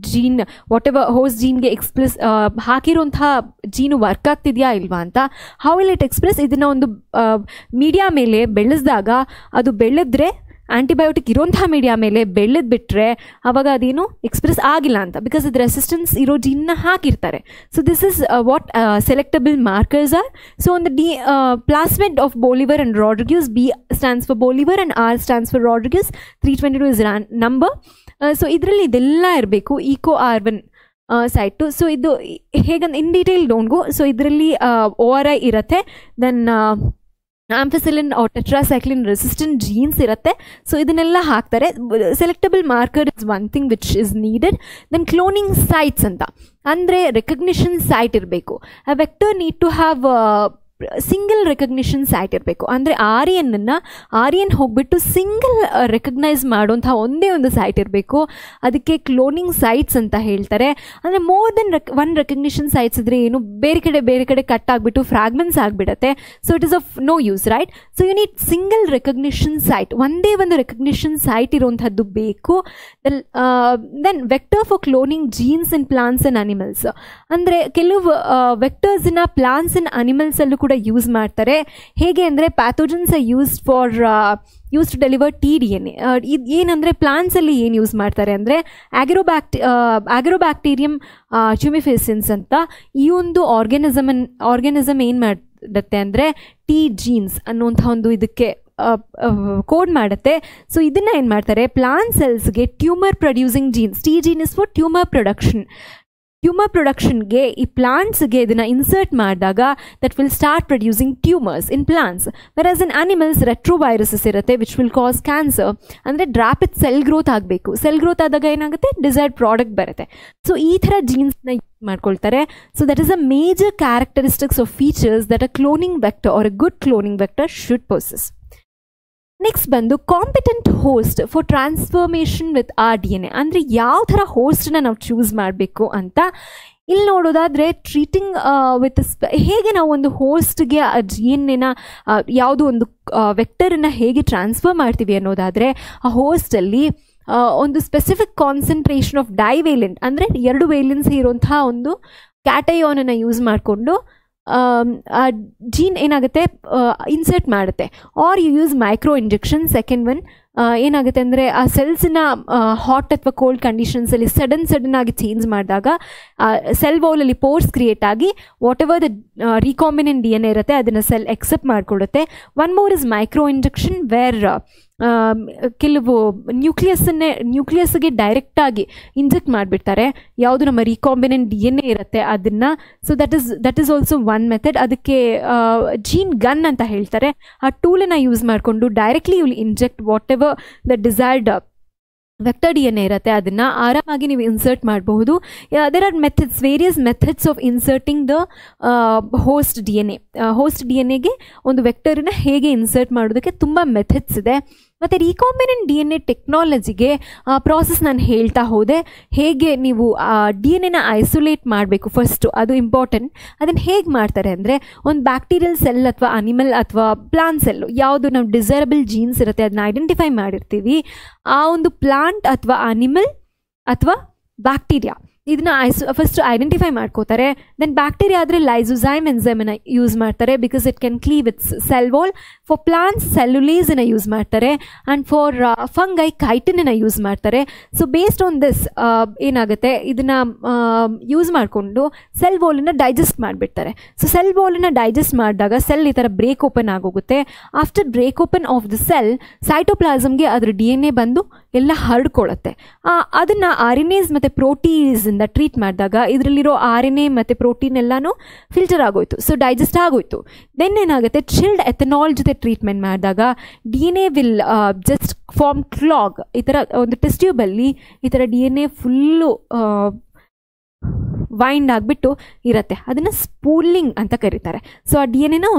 gene whatever host gene ಗೆ ಎಕ್ಸ್ಪ್ರೆಸ್ ಹಾಕಿರುವಂತಹ ಜೀನು ವರ್ಕ್ ಆಗ್ತಿದೆಯಾ ಇಲ್ವಾ ಅಂತ. How will it express? ಇದನ್ನ ಒಂದು ಮೀಡಿಯಾ ಮೇಲೆ ಬೆಳೆಸಿದಾಗ ಅದು ಬೆಳೆದ್ರೆ ಆಂಟಿಬಯೋಟಿಕ್ ಇರೋಂಥ ಮೀಡಿಯಾ ಮೇಲೆ ಬೆಳೆದ್ಬಿಟ್ರೆ ಅವಾಗ ಅದೇನು ಎಕ್ಸ್ಪ್ರೆಸ್ ಆಗಿಲ್ಲ ಅಂತ, ಬಿಕಾಸ್ ಇದು ರೆಸಿಸ್ಟೆನ್ಸ್ ಇರೋ ಜೀನ್ನ ಹಾಕಿರ್ತಾರೆ. So this is what selectable markers are. So ಒಂದು plasmid of Bolivar and Rodriguez, B stands for Bolivar and R stands for Rodriguez, 322 is number. So ಇದರಲ್ಲಿ ಇದೆಲ್ಲ ಇರಬೇಕು, EcoR1 ಸೈಟು. ಸೊ ಇದು ಹೇಗಂದ್ರೆ in detail don't go. So ಇದರಲ್ಲಿ ORI ಇರುತ್ತೆ, then ampicillin or tetracycline resistant genes ಇರುತ್ತೆ. So ಇದನ್ನೆಲ್ಲ ಹಾಕ್ತಾರೆ. Selectable marker is one thing which is needed. Then cloning sites ಅಂತ ಅಂದರೆ ರೆಕಗ್ನಿಷನ್ ಸೈಟ್ ಇರಬೇಕು. A vector need to have single recognition site ಇರಬೇಕು. ಅಂದರೆ ಆರ್ ಎನ್ ಹೋಗ್ಬಿಟ್ಟು ಸಿಂಗಲ್ ರೆಕಗ್ನೈಸ್ ಮಾಡುವಂತಹ ಒಂದೇ ಒಂದು ಸೈಟ್ ಇರಬೇಕು. ಅದಕ್ಕೆ ಕ್ಲೋನಿಂಗ್ ಸೈಟ್ಸ್ ಅಂತ ಹೇಳ್ತಾರೆ. ಅಂದರೆ more than one recognition sites ಇದ್ರೆ ಏನು ಬೇರೆ ಕಡೆ ಕಟ್ ಆಗಿಬಿಟ್ಟು ಫ್ರಾಗ್ಮೆಂಟ್ಸ್ ಆಗಿಬಿಡುತ್ತೆ. So it is of no use, right? So you need single recognition site, ಒಂದೇ ಒಂದು ರೆಕಗ್ನಿಷನ್ ಸೈಟ್ ಇರುವಂಥದ್ದು ಬೇಕು. Then vector for cloning genes in plants and animals. ಅಂದರೆ ಕೆಲವು ವೆಕ್ಟರ್ಸ್ನ ಪ್ಲಾಂಟ್ಸ್ ಆ್ಯಂಡ್ ಅನಿಮಲ್ಸಲ್ಲೂ ಕೂಡ ಯೂಸ್ ಮಾಡ್ತಾರೆ. ಹೇಗೆ ಅಂದರೆ pathogens are use to deliver TDNA. ಇದು ಏನಂದರೆ ಪ್ಲಾಂಟ್ಸಲ್ಲಿ ಏನು ಯೂಸ್ ಮಾಡ್ತಾರೆ ಅಂದರೆ ಆಗ್ರೋಬ್ಯಾಕ್ಟೀರಿಯಂ ಟ್ಯೂಮಿಫೆಸಿನ್ಸ್ ಅಂತ ಈ ಒಂದು ಆರ್ಗ್ಯಾನಿಸಮ್ ಏನು ಮಾಡುತ್ತೆ ಅಂದರೆ ಟಿ ಜೀನ್ಸ್ ಅನ್ನುವಂಥ ಒಂದು ಇದಕ್ಕೆ ಕೋಡ್ ಮಾಡುತ್ತೆ. ಸೊ ಇದನ್ನು ಏನು ಮಾಡ್ತಾರೆ, ಪ್ಲಾಂಟ್ ಸೆಲ್ಸ್ಗೆ tumour producing genes, T gene is for tumour ಪ್ರೊಡಕ್ಷನ್ಗೆ ಈ ಪ್ಲಾಂಟ್ಸ್ಗೆ ಇದನ್ನು ಇನ್ಸರ್ಟ್ ಮಾಡಿದಾಗ that will start producing tumours in plants. Whereas in animals retroviruses ಇರುತ್ತೆ ವಿಚ್ ವಿಲ್ ಕಾಸ್ ಕ್ಯಾನ್ಸರ್. ಅಂದರೆ ರ್ಯಾಪಿಡ್ ಸೆಲ್ ಗ್ರೋತ್ ಆಗಬೇಕು. ಸೆಲ್ ಗ್ರೋತ್ ಆದಾಗ ಏನಾಗುತ್ತೆ, ಡಿಸೈರ್ಡ್ ಪ್ರಾಡಕ್ಟ್ ಬರುತ್ತೆ. ಸೊ ಈ ಥರ ಜೀನ್ಸ್ನ ಯೂಸ್ ಮಾಡ್ಕೊಳ್ತಾರೆ. So that is a major characteristics of features that a cloning vector or a good cloning vector should possess. Next ಬಂದು competent host for transformation with RDNA. ಅಂದರೆ ಯಾವ ಥರ ಹೋಸ್ಟನ್ನ ನಾವು ಚೂಸ್ ಮಾಡಬೇಕು ಅಂತ ಇಲ್ಲಿ ನೋಡೋದಾದರೆ, ಟ್ರೀಟಿಂಗ್ ವಿತ್ ಹೇಗೆ ನಾವು ಒಂದು ಹೋಸ್ಟ್ಗೆ ಆ DNA ಯಾವುದೋ ಒಂದು ವೆಕ್ಟರನ್ನು ಹೇಗೆ ಟ್ರಾನ್ಸ್ಫರ್ ಮಾಡ್ತೀವಿ ಅನ್ನೋದಾದರೆ, ಆ ಹೋಸ್ಟಲ್ಲಿ ಒಂದು ಸ್ಪೆಸಿಫಿಕ್ ಕಾನ್ಸಂಟ್ರೇಷನ್ ಆಫ್ ಡೈವೇಲೆಂಟ್ ಅಂದರೆ 2 ವೇಲೆನ್ಸಿ ಇರುವಂತಹ ಒಂದು ಕ್ಯಾಟಯೋನನ್ನು ಯೂಸ್ ಮಾಡಿಕೊಂಡು ಜೀನ್ ಏನಾಗುತ್ತೆ ಇನ್ಸರ್ಟ್ ಮಾಡುತ್ತೆ. Or you use micro injection. Second one ಏನಾಗುತ್ತೆ ಅಂದರೆ ಆ ಸೆಲ್ಸ್ನ ಹಾಟ್ ಅಥವಾ ಕೋಲ್ಡ್ ಕಂಡೀಷನ್ಸಲ್ಲಿ ಸಡನ್ ಆಗಿ ಚೇಂಜ್ ಮಾಡಿದಾಗ ಸೆಲ್ ವಾಲಲ್ಲಿ ಪೋರ್ಸ್ ಕ್ರಿಯೇಟ್ ಆಗಿ whatever the recombinant DNA ಇರುತ್ತೆ ಅದನ್ನು cell accept one more is micro injection where ಕೆಲವು ನ್ಯೂಕ್ಲಿಯಸ್ಗೆ ಡೈರೆಕ್ಟಾಗಿ ಇಂಜೆಕ್ಟ್ ಮಾಡಿಬಿಡ್ತಾರೆ ಯಾವುದು ನಮ್ಮ ರೀಕಾಂಬಿನೆಂಟ್ DNA ಇರುತ್ತೆ ಅದನ್ನು. So that is also one method. ಅದಕ್ಕೆ ಜೀನ್ ಗನ್ ಅಂತ ಹೇಳ್ತಾರೆ. ಆ ಟೂಲನ್ನು ಯೂಸ್ ಮಾಡಿಕೊಂಡು directly you will inject whatever the desired vector DNA ಇರುತ್ತೆ ಅದನ್ನು ಆರಾಮಾಗಿ ನೀವು ಇನ್ಸರ್ಟ್ ಮಾಡಬಹುದು. There are various methods of inserting the host DNA ಗೆ ಒಂದು ವೆಕ್ಟರನ್ನ ಹೇಗೆ ಇನ್ಸರ್ಟ್ ಮಾಡೋದಕ್ಕೆ ತುಂಬ ಮೆಥಡ್ಸ್ ಇದೆ. ಮತ್ತು ರೀಕಾಂಬಿನೆಂಟ್ DNA ಟೆಕ್ನಾಲಜಿಗೆ ಪ್ರಾಸೆಸ್ ನಾನು ಹೇಳ್ತಾ ಹೋದೆ. ಹೇಗೆ ನೀವು DNA ಐಸೋಲೇಟ್ ಮಾಡಬೇಕು ಫಸ್ಟು, ಅದು ಇಂಪಾರ್ಟೆಂಟ್. ಅದನ್ನು ಹೇಗೆ ಮಾಡ್ತಾರೆ ಅಂದರೆ, ಒಂದು ಬ್ಯಾಕ್ಟೀರಿಯಲ್ ಸೆಲ್ ಅಥವಾ ಅನಿಮಲ್ ಅಥವಾ ಪ್ಲಾಂಟ್ ಸೆಲ್ಲು ಯಾವುದು ನಾವು ಡಿಸೈರಬಲ್ ಜೀನ್ಸ್ ಇರುತ್ತೆ ಅದನ್ನ ಐಡೆಂಟಿಫೈ ಮಾಡಿರ್ತೀವಿ. ಆ ಒಂದು ಪ್ಲಾಂಟ್ ಅಥವಾ ಅನಿಮಲ್ ಅಥವಾ ಬ್ಯಾಕ್ಟೀರಿಯಾ ಇದನ್ನ ಫಸ್ಟ್ ಐಡೆಂಟಿಫೈ ಮಾಡ್ಕೋತಾರೆ. ದೆನ್ ಬ್ಯಾಕ್ಟೀರಿಯಾ ಆದರೆ ಲೈಸೋಸೈಮ್ ಎನ್ಸೈಮನ್ನು ಯೂಸ್ ಮಾಡ್ತಾರೆ because it can cleave its cell wall. For plants ಸೆಲ್ಯುಲೇಸನ್ನು ಯೂಸ್ ಮಾಡ್ತಾರೆ ಆ್ಯಂಡ್ ಫಾರ್ ಫಂಗೈ ಕೈಟಿನನ್ನು ಯೂಸ್ ಮಾಡ್ತಾರೆ. ಸೊ ಬೇಸ್ಡ್ ಆನ್ ದಿಸ್ ಏನಾಗುತ್ತೆ, ಇದನ್ನು ಯೂಸ್ ಮಾಡಿಕೊಂಡು ಸೆಲ್ ವಾಲನ್ನು ಡೈಜೆಸ್ಟ್ ಮಾಡಿಬಿಡ್ತಾರೆ. ಸೊ ಸೆಲ್ ವಾಲನ್ನು ಡೈಜೆಸ್ಟ್ ಮಾಡಿದಾಗ ಸೆಲ್ ಈ ಥರ ಬ್ರೇಕ್ ಓಪನ್ ಆಗೋಗುತ್ತೆ. After break open of the cell ಸೈಟೋಪ್ಲಾಸಮ್ಗೆ ಅದರ DNA ಬಂದು ಎಲ್ಲ ಹರಡ್ಕೊಳ್ಳುತ್ತೆ. ಅದನ್ನು RNAs ಮತ್ತು ಪ್ರೋಟೀನ್ಸ್ ಟ್ರೀಟ್ ಮಾಡಿದಾಗ ಇದರಲ್ಲಿರೋ RNA ಮತ್ತು ಪ್ರೋಟೀನ್ ಎಲ್ಲನೂ ಫಿಲ್ಟರ್ ಆಗೋಯ್ತು. ಸೊ ಡೈಜೆಸ್ಟ್ ಆಗೋಯ್ತು. ದೆನ್ ಏನಾಗುತ್ತೆ, ಚಿಲ್ಡ್ ಎಥನಾಲ್ ಜೊತೆ ಟ್ರೀಟ್ಮೆಂಟ್ ಮಾಡಿದಾಗ DNA will just form clog. ಈ ಥರ ಒಂದು ಟೆಸ್ಟ್ ಟ್ಯೂಬಲ್ಲಿ ಈ ಥರ DNA ಫುಲ್ಲು ವೈಂಡ್ ಆಗಿಬಿಟ್ಟು ಇರುತ್ತೆ. ಅದನ್ನು ಸ್ಪೂಲಿಂಗ್ ಅಂತ ಕರೀತಾರೆ. ಸೊ ಆ DNA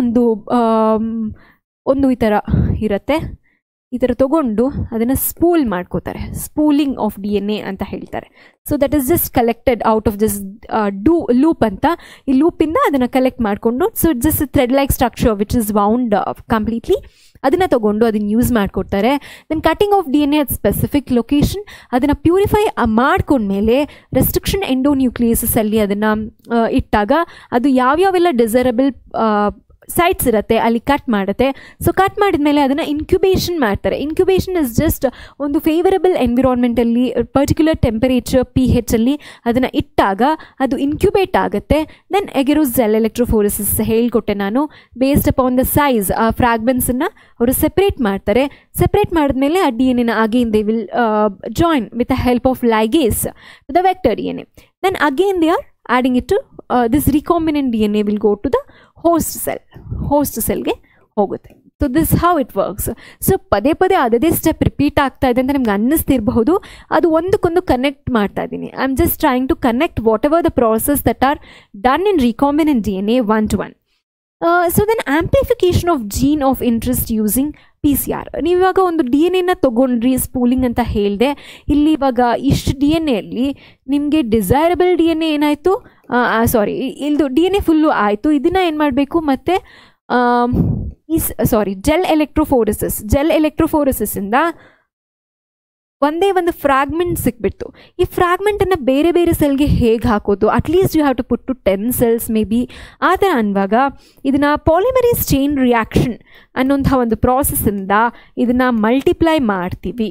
ಒಂದು ಈ ಥರ ಇರುತ್ತೆ, ಈ ಥರ ತೊಗೊಂಡು ಅದನ್ನು ಸ್ಪೂಲ್ ಮಾಡ್ಕೋತಾರೆ. ಸ್ಪೂಲಿಂಗ್ ಆಫ್ DNA ಅಂತ ಹೇಳ್ತಾರೆ. So that is just collected out of this loop ಅಂತ. ಈ ಲೂಪಿಂದ ಅದನ್ನು ಕಲೆಕ್ಟ್ ಮಾಡಿಕೊಂಡು, so it's just thread like structure which is wound completely. ಅದನ್ನು ತೊಗೊಂಡು ಅದನ್ನು ಯೂಸ್ ಮಾಡಿಕೊಡ್ತಾರೆ. Then cutting of DNA at specific location, ಅದನ್ನು ಪ್ಯೂರಿಫೈ ಮಾಡ್ಕೊಂಡ್ಮೇಲೆ ರೆಸ್ಟ್ರಿಕ್ಷನ್ ಎಂಡೋನ್ಯೂಕ್ಲಿಯಸಲ್ಲಿ ಅದನ್ನು ಇಟ್ಟಾಗ ಅದು ಯಾವ್ಯಾವೆಲ್ಲ ಡಿಸೈರಬಲ್ ಸೈಟ್ಸ್ ಇರುತ್ತೆ ಅಲ್ಲಿ ಕಟ್ ಮಾಡುತ್ತೆ. ಸೊ ಕಟ್ ಮಾಡಿದ್ಮೇಲೆ ಅದನ್ನು ಇನ್ಕ್ಯುಬೇಷನ್ ಮಾಡ್ತಾರೆ. ಇನ್ಕ್ಯುಬೇಷನ್ ಇಸ್ ಜಸ್ಟ್ ಒಂದು ಫೇವರಬಲ್ ಎನ್ವಿರಾನ್ಮೆಂಟಲ್ಲಿ ಪರ್ಟಿಕ್ಯುಲರ್ ಟೆಂಪರೇಚರ್ pH ಅಲ್ಲಿ ಅದನ್ನು ಇಟ್ಟಾಗ ಅದು ಇನ್ಕ್ಯುಬೇಟ್ ಆಗುತ್ತೆ. ದೆನ್ ಎಗೆರೋಸೆಲ್ ಎಲೆಕ್ಟ್ರೋಫೋರೆಸಿಸ್ ಹೇಳ್ಕೊಟ್ಟೆ ನಾನು. ಬೇಸ್ಡ್ ಅಪಾನ್ ದ ಸೈಜ್ ಆ ಫ್ರಾಗ್ಮೆಂಟ್ಸನ್ನು ಅವರು ಸೆಪ್ರೇಟ್ ಮಾಡ್ತಾರೆ. ಸೆಪ್ರೇಟ್ ಮಾಡಿದ್ಮೇಲೆ ಆ DNA again they will join with the help of ligase the vector DNA. Then again they are adding it to this recombinant DNA will go to the host cellಗೆ ಹೋಗುತ್ತೆ. So this how it works. So ಪದೇ ಅದೇ step repeat ಆಗ್ತಾ ಇದೆ ಅಂತ ನಿಮ್ಗೆ ಅನ್ನಿಸ್ತಿರಬಹುದು. ಅದು ಒಂದಕ್ಕೊಂದು connect ಮಾಡ್ತಾ ಇದ್ದೀನಿ. I am just trying to connect whatever the process that are done in recombinant DNA one to one. So then amplification of gene of interest using PCR. ನೀವು ಇವಾಗ ಒಂದು DNA ತೊಗೊಂಡ್ರಿ, ಸ್ಪೂಲಿಂಗ್ ಅಂತ ಹೇಳಿದೆ. ಇಲ್ಲಿ ಇವಾಗ ಇಷ್ಟು DNA ನಿಮಗೆ ಡಿಸೈರಬಲ್ DNA ಏನಾಯಿತು, ಇಲ್ದು DNA ಫುಲ್ಲು ಆಯಿತು. ಇದನ್ನು ಏನು ಮಾಡಬೇಕು, ಮತ್ತು ಜೆಲ್ ಎಲೆಕ್ಟ್ರೋಫೋರೆಸಿಸಿಂದ ಒಂದೇ ಒಂದು ಫ್ರಾಗ್ಮೆಂಟ್ ಸಿಕ್ಬಿಟ್ಟು, ಈ ಫ್ರಾಗ್ಮೆಂಟನ್ನು ಬೇರೆ ಬೇರೆ ಸೆಲ್ಗೆ ಹೇಗೆ ಹಾಕೋದು, at least you have to put to 10 cells maybe, ಆ ಥರ ಅನ್ನುವಾಗ ಇದನ್ನು ಪಾಲಿಮರೇಸ್ ಚೈನ್ ರಿಯಾಕ್ಷನ್ ಅನ್ನೋಂಥ ಒಂದು ಪ್ರಾಸೆಸ್ಸಿಂದ ಇದನ್ನು ಮಲ್ಟಿಪ್ಲೈ ಮಾಡ್ತೀವಿ.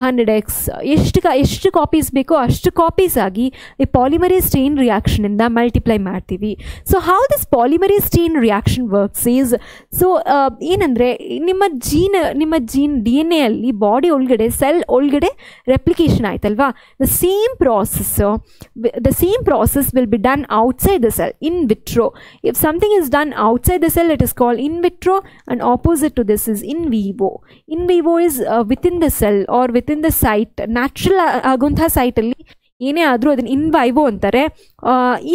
100x ಎಷ್ಟು ಕಾಪೀಸ್ ಬೇಕೋ ಅಷ್ಟು ಕಾಪೀಸ್ ಆಗಿ ಈ ಪಾಲಿಮರೇಸ್ ಚೈನ್ ರಿಯಾಕ್ಷನಿಂದ ಮಲ್ಟಿಪ್ಲೈ ಮಾಡ್ತೀವಿ. So how this polymerase chain reaction works is, so ಏನಂದರೆ ನಿಮ್ಮ ಜೀನ್ DNA ಅಲ್ಲಿ ಬಾಡಿ ಒಳಗಡೆ ಸೆಲ್ ಒಳಗಡೆ ರೆಪ್ಲಿಕೇಶನ್ ಆಯ್ತಲ್ವಾ, the same process will be done outside the cell, in vitro. If something is done outside the cell it is called in vitro, and opposite to this is in vivo. In vivo is within the cell or within the site, natural ಆಗುವಂಥ ಸೈಟಲ್ಲಿ ಏನೇ ಆದರೂ ಅದನ್ನು ಇನ್ ವೈವೋ ಅಂತಾರೆ.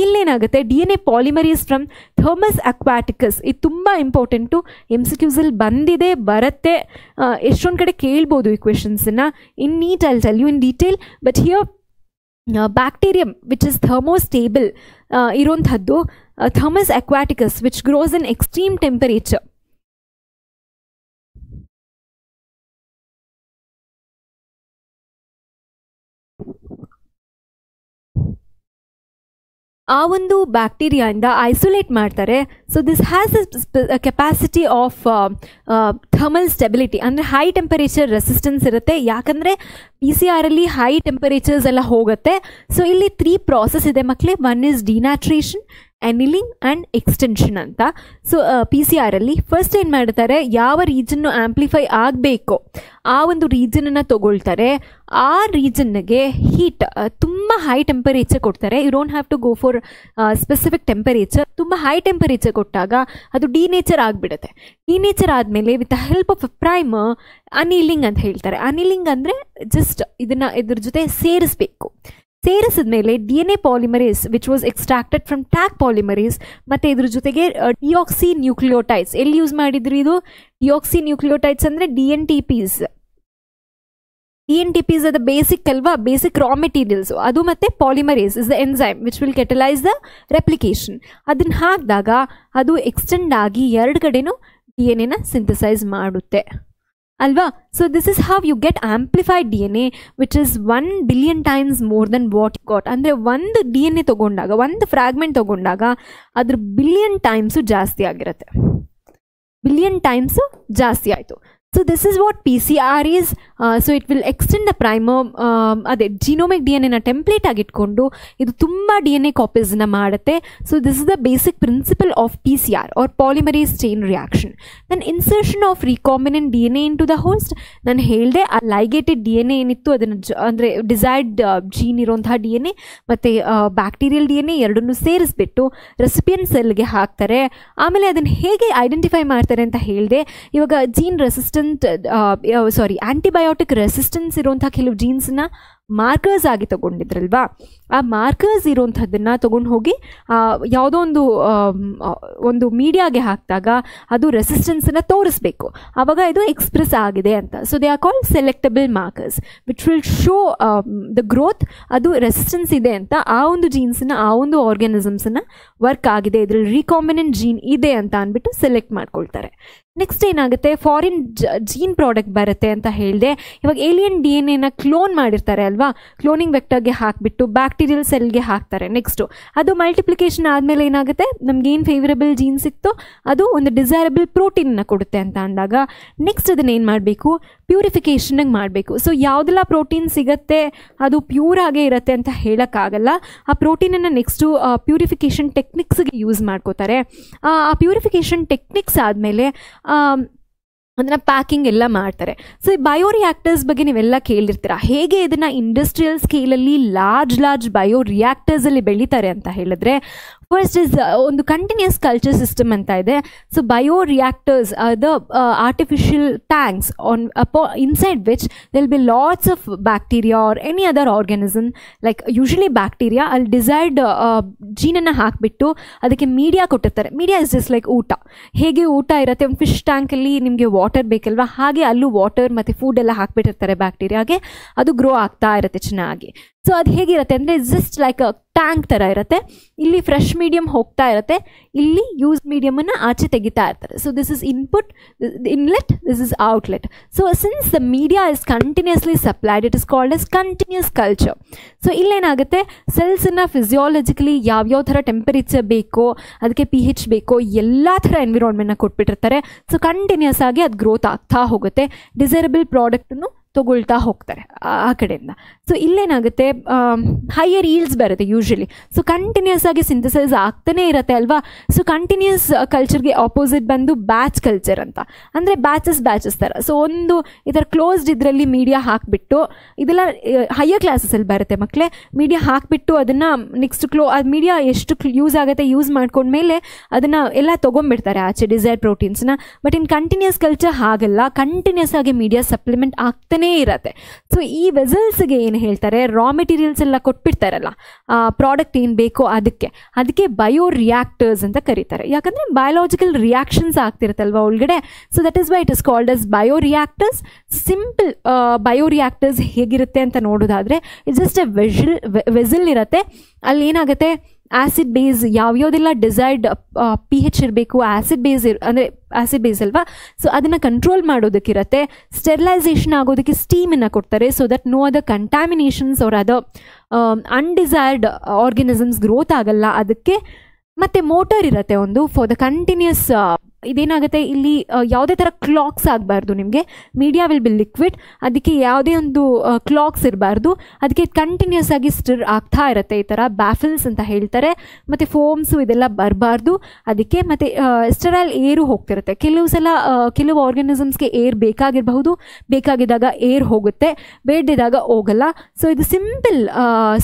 ಇಲ್ಲೇನಾಗುತ್ತೆ, DNA polymerase from thermos ಅಕ್ವಾಟಿಕಸ್. ಇದು ತುಂಬ important, MCQಸಲ್ಲಿ ಬಂದಿದೆ, ಬರುತ್ತೆ, ಎಷ್ಟೊಂದು ಕಡೆ ಕೇಳ್ಬೋದು ಈ ಕ್ವೆಶನ್ಸನ್ನು. In NEET I'll tell you in detail, but here bacterium which is thermostable ಇರೋಂಥದ್ದು Thermus aquaticus which grows in extreme temperature. ಆ ಒಂದು ಬ್ಯಾಕ್ಟೀರಿಯಾಯಿಂದ ಐಸೋಲೇಟ್ ಮಾಡ್ತಾರೆ. So this has a capacity of thermal stability, ಅಂದರೆ ಹೈ ಟೆಂಪರೇಚರ್ ರೆಸಿಸ್ಟೆನ್ಸ್ ಇರುತ್ತೆ. ಯಾಕಂದರೆ PCR ಅಲ್ಲಿ high temperatures ಎಲ್ಲ ಹೋಗುತ್ತೆ. ಸೊ ಇಲ್ಲಿ 3 ಪ್ರಾಸೆಸ್ ಇದೆ ಮಕ್ಕಳೇ. One is denaturation, annealing and extension ಅಂತ. ಸೊ PCR ಅಲ್ಲಿ ಫಸ್ಟ್ ಏನು ಮಾಡ್ತಾರೆ, ಯಾವ ರೀಜನ್ನು ಆ್ಯಂಪ್ಲಿಫೈ ಆಗಬೇಕು ಆ ಒಂದು ರೀಜನನ್ನು ತೊಗೊಳ್ತಾರೆ. ಆ ರೀಜನ್ಗೆ ಹೀಟ್ ತುಂಬ ಹೈ ಟೆಂಪರೇಚರ್ ಕೊಡ್ತಾರೆ. You don't have to go for specific temperature. ತುಂಬ ಹೈ ಟೆಂಪರೇಚರ್ ಕೊಟ್ಟಾಗ ಅದು ಡಿನೇಚರ್ ಆಗಿಬಿಡುತ್ತೆ. ಡಿನೇಚರ್ ಆದಮೇಲೆ with the help of a primer annealing ಅಂತ ಹೇಳ್ತಾರೆ. ಅನಿಲಿಂಗ್ ಅಂದರೆ ಜಸ್ಟ್ ಇದ್ರ ಜೊತೆ ಸೇರಿಸಬೇಕು. ಸೇರಿಸಿದ ಮೇಲೆ DNA polymerase which was extracted from Taq polymerase, ಮತ್ತು ಇದ್ರ ಜೊತೆಗೆ ಡಿಯಾಕ್ಸಿ ನ್ಯೂಕ್ಲಿಯೋಟೈಡ್ಸ್. ಎಲ್ಲಿ ಯೂಸ್ ಮಾಡಿದ್ರು ಇದು? ಡಿಯಾಕ್ಸಿ ನ್ಯೂಕ್ಲಿಯೋಟೈಡ್ಸ್ ಅಂದರೆ DNTPs. ಅದು ಬೇಸಿಕ್ ಅಲ್ವಾ, ಬೇಸಿಕ್ ರಾ ಮೆಟೀರಿಯಲ್ಸು ಅದು. ಮತ್ತು polymerase is the enzyme which will catalyse the replication. ಅದನ್ನು ಹಾಕಿದಾಗ ಅದು ಎಕ್ಸ್ಟೆಂಡ್ ಆಗಿ 2 ಕಡೆನೂ DNA ಸಿಂಥಸೈಸ್ ಮಾಡುತ್ತೆ ಅಲ್ವಾ. So this is how you get amplified DNA which is 1 billion times more than what you got. ಅಂದರೆ ಒಂದು DNA ತೊಗೊಂಡಾಗ, ಒಂದು ಫ್ರಾಗ್ಮೆಂಟ್ ತೊಗೊಂಡಾಗ ಅದ್ರ ಬಿಲಿಯನ್ ಟೈಮ್ಸು ಜಾಸ್ತಿ ಆಗಿರುತ್ತೆ. ಬಿಲಿಯನ್ ಟೈಮ್ಸು ಜಾಸ್ತಿ ಆಯಿತು. So this is what PCR is. So it will extend the primer. ಅದೇ ಜಿನೋಮಿಕ್ DNA ಟೆಂಪ್ಲೇಟ್ ಆಗಿಟ್ಕೊಂಡು ಇದು ತುಂಬ DNA ಕಾಪೀಸ್ನ ಮಾಡುತ್ತೆ. So this is the basic principle of PCR or polymerase chain reaction. Then insertion of recombinant DNA into the host. ನಾನು ಹೇಳಿದೆ ಆ ligated DNA ಏನಿತ್ತು ಅದನ್ನು ಅಂದರೆ ಡಿಸೈರ್ಡ್ ಜೀನ್ ಇರೋಂತಹ DNA ಮತ್ತು ಬ್ಯಾಕ್ಟೀರಿಯಲ್ DNA ಎರಡನ್ನೂ ಸೇರಿಸ್ಬಿಟ್ಟು ರೆಸಿಪಿಯೆಂಟ್ ಸೆಲ್ಗೆ ಹಾಕ್ತಾರೆ. ಆಮೇಲೆ ಅದನ್ನು ಹೇಗೆ ಐಡೆಂಟಿಫೈ ಮಾಡ್ತಾರೆ ಅಂತ ಹೇಳಿದೆ. ಇವಾಗ ಜೀನ್ ರೆಸಿಸ್ಟೆನ್ಸ್ ಆಂಟಿಬಯೋಟಿಕ್ ರೆಸಿಸ್ಟೆನ್ಸ್ ಇರುವಂಥ ಕೆಲವು ಜೀನ್ಸ್ನ ಮಾರ್ಕರ್ಸ್ ಆಗಿ ತೊಗೊಂಡಿದ್ರಲ್ವಾ, ಆ ಮಾರ್ಕರ್ಸ್ ಇರೋಂಥದ್ದನ್ನು ತೊಗೊಂಡು ಹೋಗಿ ಯಾವುದೋ ಒಂದು ಮೀಡಿಯಾಗೆ ಹಾಕಿದಾಗ ಅದು ರೆಸಿಸ್ಟೆನ್ಸನ್ನು ತೋರಿಸ್ಬೇಕು. ಆವಾಗ ಇದು ಎಕ್ಸ್ಪ್ರೆಸ್ ಆಗಿದೆ ಅಂತ. So they are called selectable markers which will show the growth, ಅದು ರೆಸಿಸ್ಟೆನ್ಸ್ ಇದೆ ಅಂತ, ಆ ಒಂದು ಜೀನ್ಸನ್ನು, ಆ ಒಂದು ಆರ್ಗ್ಯಾನಿಸಮ್ಸನ್ನು ವರ್ಕ್ ಆಗಿದೆ, ಇದರಲ್ಲಿ ರಿಕಾಂಬಿನೆಂಟ್ ಜೀನ್ ಇದೆ ಅಂತ ಅಂದ್ಬಿಟ್ಟು ಸೆಲೆಕ್ಟ್ ಮಾಡ್ಕೊಳ್ತಾರೆ. ನೆಕ್ಸ್ಟ್ ಏನಾಗುತ್ತೆ, ಫಾರಿನ್ ಜೀನ್ ಪ್ರಾಡಕ್ಟ್ ಬರುತ್ತೆ ಅಂತ ಹೇಳಿದೆ. ಇವಾಗ ಏಲಿಯನ್ DNA ಕ್ಲೋನ್ ಮಾಡಿರ್ತಾರೆ ಅಲ್ವಾ, ಕ್ಲೋನಿಂಗ್ ವೆಕ್ಟರ್ಗೆ ಹಾಕಿಬಿಟ್ಟು ಬ್ಯಾಕ್ಟೀರಿಯಲ್ ಸೆಲ್ಗೆ ಹಾಕ್ತಾರೆ. ನೆಕ್ಸ್ಟು ಅದು ಮಲ್ಟಿಪ್ಲಿಕೇಶನ್ ಆದಮೇಲೆ ಏನಾಗುತ್ತೆ, ನಮಗೇನು ಫೇವರಬಲ್ ಜೀನ್ ಸಿಕ್ತೋ ಅದು ಒಂದು ಡಿಸೈರಬಲ್ ಪ್ರೋಟೀನ್ನ ಕೊಡುತ್ತೆ ಅಂತ ಅಂದಾಗ ನೆಕ್ಸ್ಟ್ ಅದನ್ನ ಏನು ಮಾಡಬೇಕು, ಪ್ಯೂರಿಫಿಕೇಷನ್ಗೆ ಮಾಡಬೇಕು. ಸೊ ಯಾವುದೆಲ್ಲ ಪ್ರೋಟೀನ್ ಸಿಗುತ್ತೆ ಅದು ಪ್ಯೂರ್ ಆಗೇ ಇರುತ್ತೆ ಅಂತ ಹೇಳೋಕ್ಕಾಗಲ್ಲ. ಆ ಪ್ರೋಟೀನನ್ನು ನೆಕ್ಸ್ಟು ಪ್ಯೂರಿಫಿಕೇಷನ್ ಟೆಕ್ನಿಕ್ಸ್ಗೆ ಯೂಸ್ ಮಾಡ್ಕೋತಾರೆ. ಆ ಪ್ಯೂರಿಫಿಕೇಷನ್ ಟೆಕ್ನಿಕ್ಸ್ ಆದಮೇಲೆ ಅದನ್ನು ಪ್ಯಾಕಿಂಗ್ ಎಲ್ಲ ಮಾಡ್ತಾರೆ. ಸೊ ಈ ಬಯೋರಿಯಾಕ್ಟರ್ಸ್ ಬಗ್ಗೆ ನೀವೆಲ್ಲ ಕೇಳಿರ್ತೀರ. ಹೇಗೆ ಇದನ್ನು ಇಂಡಸ್ಟ್ರಿಯಲ್ ಸ್ಕೇಲಲ್ಲಿ ಲಾರ್ಜ್ ಬಯೋರಿಯಾಕ್ಟರ್ಸಲ್ಲಿ ಬೆಳೀತಾರೆ ಅಂತ ಹೇಳಿದ್ರೆ, ಫಸ್ಟ್ ಇಸ್ ಒಂದು ಕಂಟಿನ್ಯೂಸ್ ಕಲ್ಚರ್ ಸಿಸ್ಟಮ್ ಅಂತ ಇದೆ. So bioreactors the artificial tanks on inside which will be lots of bacteria or any other organism like usually bacteria ಅಲ್ಲಿ ಡಿಸೈರ್ಡ್ ಜೀನನ್ನು ಹಾಕಿಬಿಟ್ಟು ಅದಕ್ಕೆ ಮೀಡಿಯಾ ಕೊಟ್ಟಿರ್ತಾರೆ. ಮೀಡಿಯಾ ಇಸ್ ಜಸ್ಟ್ ಲೈಕ್ ಊಟ. ಹೇಗೆ ಊಟ ಇರುತ್ತೆ, ಒಂದು ಫಿಶ್ ಟ್ಯಾಂಕಲ್ಲಿ ನಿಮಗೆ ವಾಟರ್ ಬೇಕಲ್ವಾ, ಹಾಗೆ ಅಲ್ಲೂ ವಾಟರ್ ಮತ್ತು ಫುಡ್ ಎಲ್ಲ ಹಾಕ್ಬಿಟ್ಟಿರ್ತಾರೆ ಬ್ಯಾಕ್ಟೀರಿಯಾಗೆ, ಅದು ಗ್ರೋ ಆಗ್ತಾ ಇರುತ್ತೆ ಚೆನ್ನಾಗಿ. ಸೊ ಅದು ಹೇಗಿರುತ್ತೆ ಅಂದರೆ ಜಸ್ಟ್ ಲೈಕ್ ಅ ಟ್ಯಾಂಕ್ ಥರ ಇರುತ್ತೆ. ಇಲ್ಲಿ ಫ್ರೆಶ್ ಮೀಡಿಯಮ್ ಹೋಗ್ತಾ ಇರುತ್ತೆ, ಇಲ್ಲಿ ಯೂಸ್ ಮೀಡಿಯಮನ್ನು ಆಚೆ ತೆಗಿತಾ ಇರ್ತಾರೆ. So this is input, inlet, this is outlet. So since the media is continuously supplied, it is called as continuous culture. So ಇಲ್ಲೇನಾಗುತ್ತೆ, ಸೆಲ್ಸನ್ನು ಫಿಸಿಯಾಲಜಿಕಲಿ ಯಾವ್ಯಾವ ಥರ ಟೆಂಪರೇಚರ್ ಬೇಕೋ, ಅದಕ್ಕೆ pH ಬೇಕೋ, ಎಲ್ಲ ಥರ ಎನ್ವಿರಾನ್ಮೆಂಟ್ನ ಕೊಟ್ಬಿಟ್ಟಿರ್ತಾರೆ. ಸೊ ಕಂಟಿನ್ಯೂಸ್ ಆಗಿ ಅದು ಗ್ರೋತ್ ಆಗ್ತಾ ಹೋಗುತ್ತೆ, ಡಿಸೈರಬಲ್ ಪ್ರಾಡಕ್ಟನ್ನು ತೊಗೊಳ್ತಾ ಹೋಗ್ತಾರೆ ಆ ಕಡೆಯಿಂದ. ಸೊ ಇಲ್ಲೇನಾಗುತ್ತೆ, ಹೈಯರ್ ಈಲ್ಡ್ಸ್ ಬರುತ್ತೆ ಯೂಶಲಿ. ಸೊ ಕಂಟಿನ್ಯೂಸ್ ಆಗಿ ಸಿಂಥಸೈಸ್ ಆಗ್ತಾನೆ ಇರುತ್ತೆ ಅಲ್ವಾ. ಸೊ ಕಂಟಿನ್ಯೂಸ್ ಕಲ್ಚರ್ಗೆ ಆಪೋಸಿಟ್ ಬಂದು ಬ್ಯಾಚ್ ಕಲ್ಚರ್ ಅಂತ, ಅಂದರೆ ಬ್ಯಾಚಸ್ ಥರ. ಸೊ ಒಂದು ಈ ಥರ ಕ್ಲೋಸ್ಡ್ ಇದರಲ್ಲಿ ಮೀಡಿಯಾ ಹಾಕಿಬಿಟ್ಟು, ಇದೆಲ್ಲ ಹೈಯರ್ ಕ್ಲಾಸಸಲ್ಲಿ ಬರುತ್ತೆ ಮಕ್ಕಳೇ, ಮೀಡಿಯಾ ಹಾಕಿಬಿಟ್ಟು ಅದನ್ನು ನೆಕ್ಸ್ಟ್ ಅದು ಮೀಡಿಯಾ ಎಷ್ಟು ಯೂಸ್ ಆಗುತ್ತೆ ಯೂಸ್ ಮಾಡ್ಕೊಂಡ್ಮೇಲೆ ಅದನ್ನು ಎಲ್ಲ ತೊಗೊಂಡ್ಬಿಡ್ತಾರೆ ಆಚೆ ಡಿಸೈರ್ಡ್ ಪ್ರೋಟೀನ್ಸ್ನ. ಬಟ್ ಇನ್ ಕಂಟಿನ್ಯೂಸ್ ಕಲ್ಚರ್ ಹಾಗಲ್ಲ, ಕಂಟಿನ್ಯೂಸ್ ಆಗಿ ಮೀಡಿಯಾ ಸಪ್ಲಿಮೆಂಟ್ ಆಗ್ತಾನೆ ಇರುತ್ತೆ. ಸೊ ಈ ವೆಸಲ್ಸ್ಗೆ ಏನು ಹೇಳ್ತಾರೆ, ರಾ ಮೆಟೀರಿಯಲ್ಸ್ ಎಲ್ಲ ಕೊಟ್ಬಿಡ್ತಾರಲ್ಲ, ಪ್ರಾಡಕ್ಟ್ ಏನು ಬೇಕೋ ಅದಕ್ಕೆ ಬಯೋ ರಿಯಾಕ್ಟರ್ಸ್ ಅಂತ ಕರೀತಾರೆ. ಯಾಕಂದರೆ ಬಯೋಲಾಜಿಕಲ್ ರಿಯಾಕ್ಷನ್ಸ್ ಆಗ್ತಿರುತ್ತಲ್ವ ಒಳಗಡೆ. So that is why it is called as bio reactors. Simple bio reactors ಹೇಗಿರುತ್ತೆ ಅಂತ ನೋಡೋದಾದರೆ, ಇಟ್ಸ್ ಜಸ್ಟ್ ಎ ವೆಸಲ್ ಇರುತ್ತೆ. ಅಲ್ಲಿ ಏನಾಗುತ್ತೆ, ಆ್ಯಸಿಡ್ ಬೇಸ್ ಯಾವ್ಯಾವುದೆಲ್ಲ ಡಿಸೈರ್ಡ್ pH ಇರಬೇಕು, ಆ್ಯಸಿಡ್ ಬೇಸ್ ಅಲ್ವಾ. ಸೊ ಅದನ್ನು ಕಂಟ್ರೋಲ್ ಮಾಡೋದಕ್ಕಿರುತ್ತೆ. ಸ್ಟೆರಿಲೈಸೇಷನ್ ಆಗೋದಕ್ಕೆ ಸ್ಟೀಮನ್ನು ಕೊಡ್ತಾರೆ, so that no other contaminations or other undesired organisms growth ಆಗಲ್ಲ ಅದಕ್ಕೆ. ಮತ್ತು ಮೋಟರ್ ಇರುತ್ತೆ ಒಂದು ಫಾರ್ ದ ಕಂಟಿನ್ಯೂಸ್. ಇದೇನಾಗುತ್ತೆ, ಇಲ್ಲಿ ಯಾವುದೇ ಥರ ಕ್ಲಾಕ್ಸ್ ಆಗಬಾರ್ದು ನಿಮಗೆ. ಮೀಡಿಯಾ ವಿಲ್ ಬಿ ಲಿಕ್ವಿಡ್, ಅದಕ್ಕೆ ಯಾವುದೇ ಒಂದು ಕ್ಲಾಕ್ಸ್ ಇರಬಾರ್ದು. ಅದಕ್ಕೆ ಕಂಟಿನ್ಯೂಸ್ ಆಗಿ ಸ್ಟಿರ್ ಆಗ್ತಾ ಇರುತ್ತೆ, ಈ ಥರ ಬ್ಯಾಫಲ್ಸ್ ಅಂತ ಹೇಳ್ತಾರೆ. ಮತ್ತು ಫೋಮ್ಸು ಇದೆಲ್ಲ ಬರಬಾರ್ದು ಅದಕ್ಕೆ. ಮತ್ತು ಸ್ಟೆರೈಲ್ ಏರು ಹೋಗ್ತಿರುತ್ತೆ. ಕೆಲವು ಆರ್ಗ್ಯಾನಿಸಮ್ಸ್ಗೆ ಏರ್ ಬೇಕಾಗಿರಬಹುದು, ಬೇಕಾಗಿದ್ದಾಗ ಏರ್ ಹೋಗುತ್ತೆ, ಬೇಡದಿದ್ದಾಗ ಹೋಗಲ್ಲ. ಸೊ ಇದು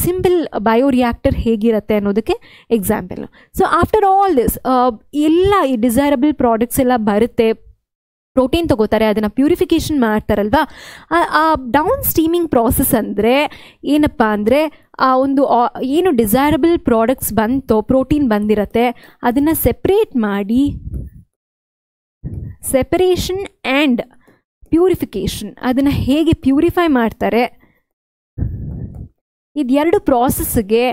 ಸಿಂಪಲ್ ಬಯೋ ರಿಯಾಕ್ಟರ್ ಹೇಗಿರುತ್ತೆ ಅನ್ನೋದಕ್ಕೆ example. So after all this ಎಲ್ಲ ಈ ಡಿಸೈರಬಲ್ ಪ್ರಾಡಕ್ಟ್ಸ್ ಎಲ್ಲ ಬರುತ್ತೆ. ಪ್ರೋಟೀನ್ ತಗೋತಾರೆ, ಅದನ್ನು ಪ್ಯೂರಿಫಿಕೇಷನ್ ಮಾಡ್ತಾರಲ್ವ. ಆ ಡೌನ್ ಸ್ಟೀಮಿಂಗ್ ಪ್ರಾಸೆಸ್ ಅಂದರೆ ಏನಪ್ಪ ಅಂದರೆ, ಆ ಒಂದು ಏನು ಡಿಸೈರಬಲ್ ಪ್ರಾಡಕ್ಟ್ಸ್ ಬಂತೋ, ಪ್ರೋಟೀನ್ ಬಂದಿರತ್ತೆ, ಅದನ್ನು ಸೆಪ್ರೇಟ್ ಮಾಡಿ, ಸೆಪರೇಷನ್ ಆ್ಯಂಡ್ ಪ್ಯೂರಿಫಿಕೇಷನ್, ಅದನ್ನು ಹೇಗೆ ಪ್ಯೂರಿಫೈ ಮಾಡ್ತಾರೆ, ಇದೆರಡು ಪ್ರಾಸೆಸ್ಗೆ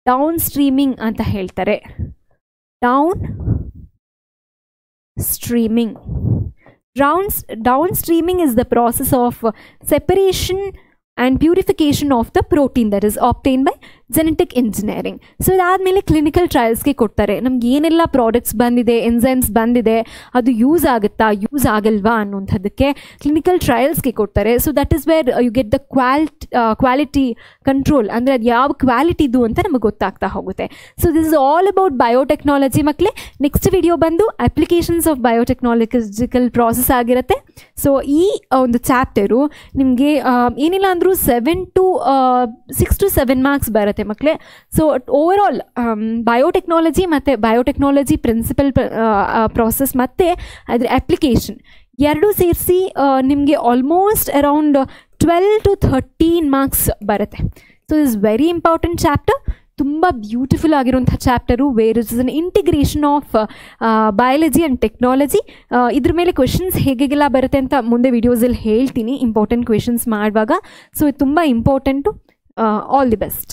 ಡೌನ್ ಸ್ಟ್ರೀಮಿಂಗ್ ಅಂತ ಹೇಳ್ತಾರೆ. Downstreaming is the process of separation and purification of the protein that is obtained by genetic engineering. So ಇದಾದಮೇಲೆ ಕ್ಲಿನಿಕಲ್ ಟ್ರಯಲ್ಸ್ಗೆ ಕೊಡ್ತಾರೆ. ನಮ್ಗೆ ಏನೆಲ್ಲ ಪ್ರಾಡಕ್ಟ್ಸ್ ಬಂದಿದೆ, ಎನ್ಸೈಮ್ಸ್ ಬಂದಿದೆ, ಅದು ಯೂಸ್ ಆಗುತ್ತಾ, ಯೂಸ್ ಆಗಲ್ವಾ ಅನ್ನೋಂಥದ್ದಕ್ಕೆ ಕ್ಲಿನಿಕಲ್ ಟ್ರಯಲ್ಸ್ಗೆ ಕೊಡ್ತಾರೆ. So that is where you get the quality control, ಅಂದರೆ ಅದು ಯಾವ ಕ್ವಾಲಿಟಿದು ಅಂತ ನಮಗೆ ಗೊತ್ತಾಗ್ತಾ ಹೋಗುತ್ತೆ. So this is all about biotechnology ಮಕ್ಕಳೇ. ನೆಕ್ಸ್ಟ್ ವಿಡಿಯೋ ಬಂದು ಅಪ್ಲಿಕೇಶನ್ಸ್ ಆಫ್ ಬಯೋಟೆಕ್ನಾಲಜಿಕಲ್ ಪ್ರಾಸೆಸ್ ಆಗಿರುತ್ತೆ. ಸೊ ಈ ಒಂದು ಚಾಪ್ಟರು ನಿಮಗೆ ಏನಿಲ್ಲ ಅಂದರೂ 6 to 7 ಮಾರ್ಕ್ಸ್ ಬರುತ್ತೆ ಮಕ್ಕಳೇ. ಸೊ ಓವರ್ ಆಲ್ ಬಯೋಟೆಕ್ನಾಲಜಿ ಮತ್ತು ಬಯೋಟೆಕ್ನಾಲಜಿ ಪ್ರಿನ್ಸಿಪಲ್ ಪ್ರಾಸೆಸ್ ಮತ್ತು ಅದರ ಅಪ್ಲಿಕೇಶನ್ ಎರಡೂ ಸೇರಿಸಿ ನಿಮಗೆ ಆಲ್ಮೋಸ್ಟ್ ಅರೌಂಡ್ 12 to 13 ಮಾರ್ಕ್ಸ್ ಬರುತ್ತೆ. So is very important chapter, ತುಂಬ ಬ್ಯೂಟಿಫುಲ್ ಆಗಿರುವಂಥ chapter, where is an integration of biology and technology. ಇದ್ರ ಮೇಲೆ ಕ್ವೆಶನ್ಸ್ ಹೇಗೆಲ್ಲ ಬರುತ್ತೆ ಅಂತ ಮುಂದೆ ವಿಡಿಯೋಸಲ್ಲಿ ಹೇಳ್ತೀನಿ, ಇಂಪಾರ್ಟೆಂಟ್ ಕ್ವೆಶನ್ಸ್ ಮಾಡುವಾಗ. ಸೊ ಇದು ತುಂಬ ಇಂಪಾರ್ಟೆಂಟು. All the best.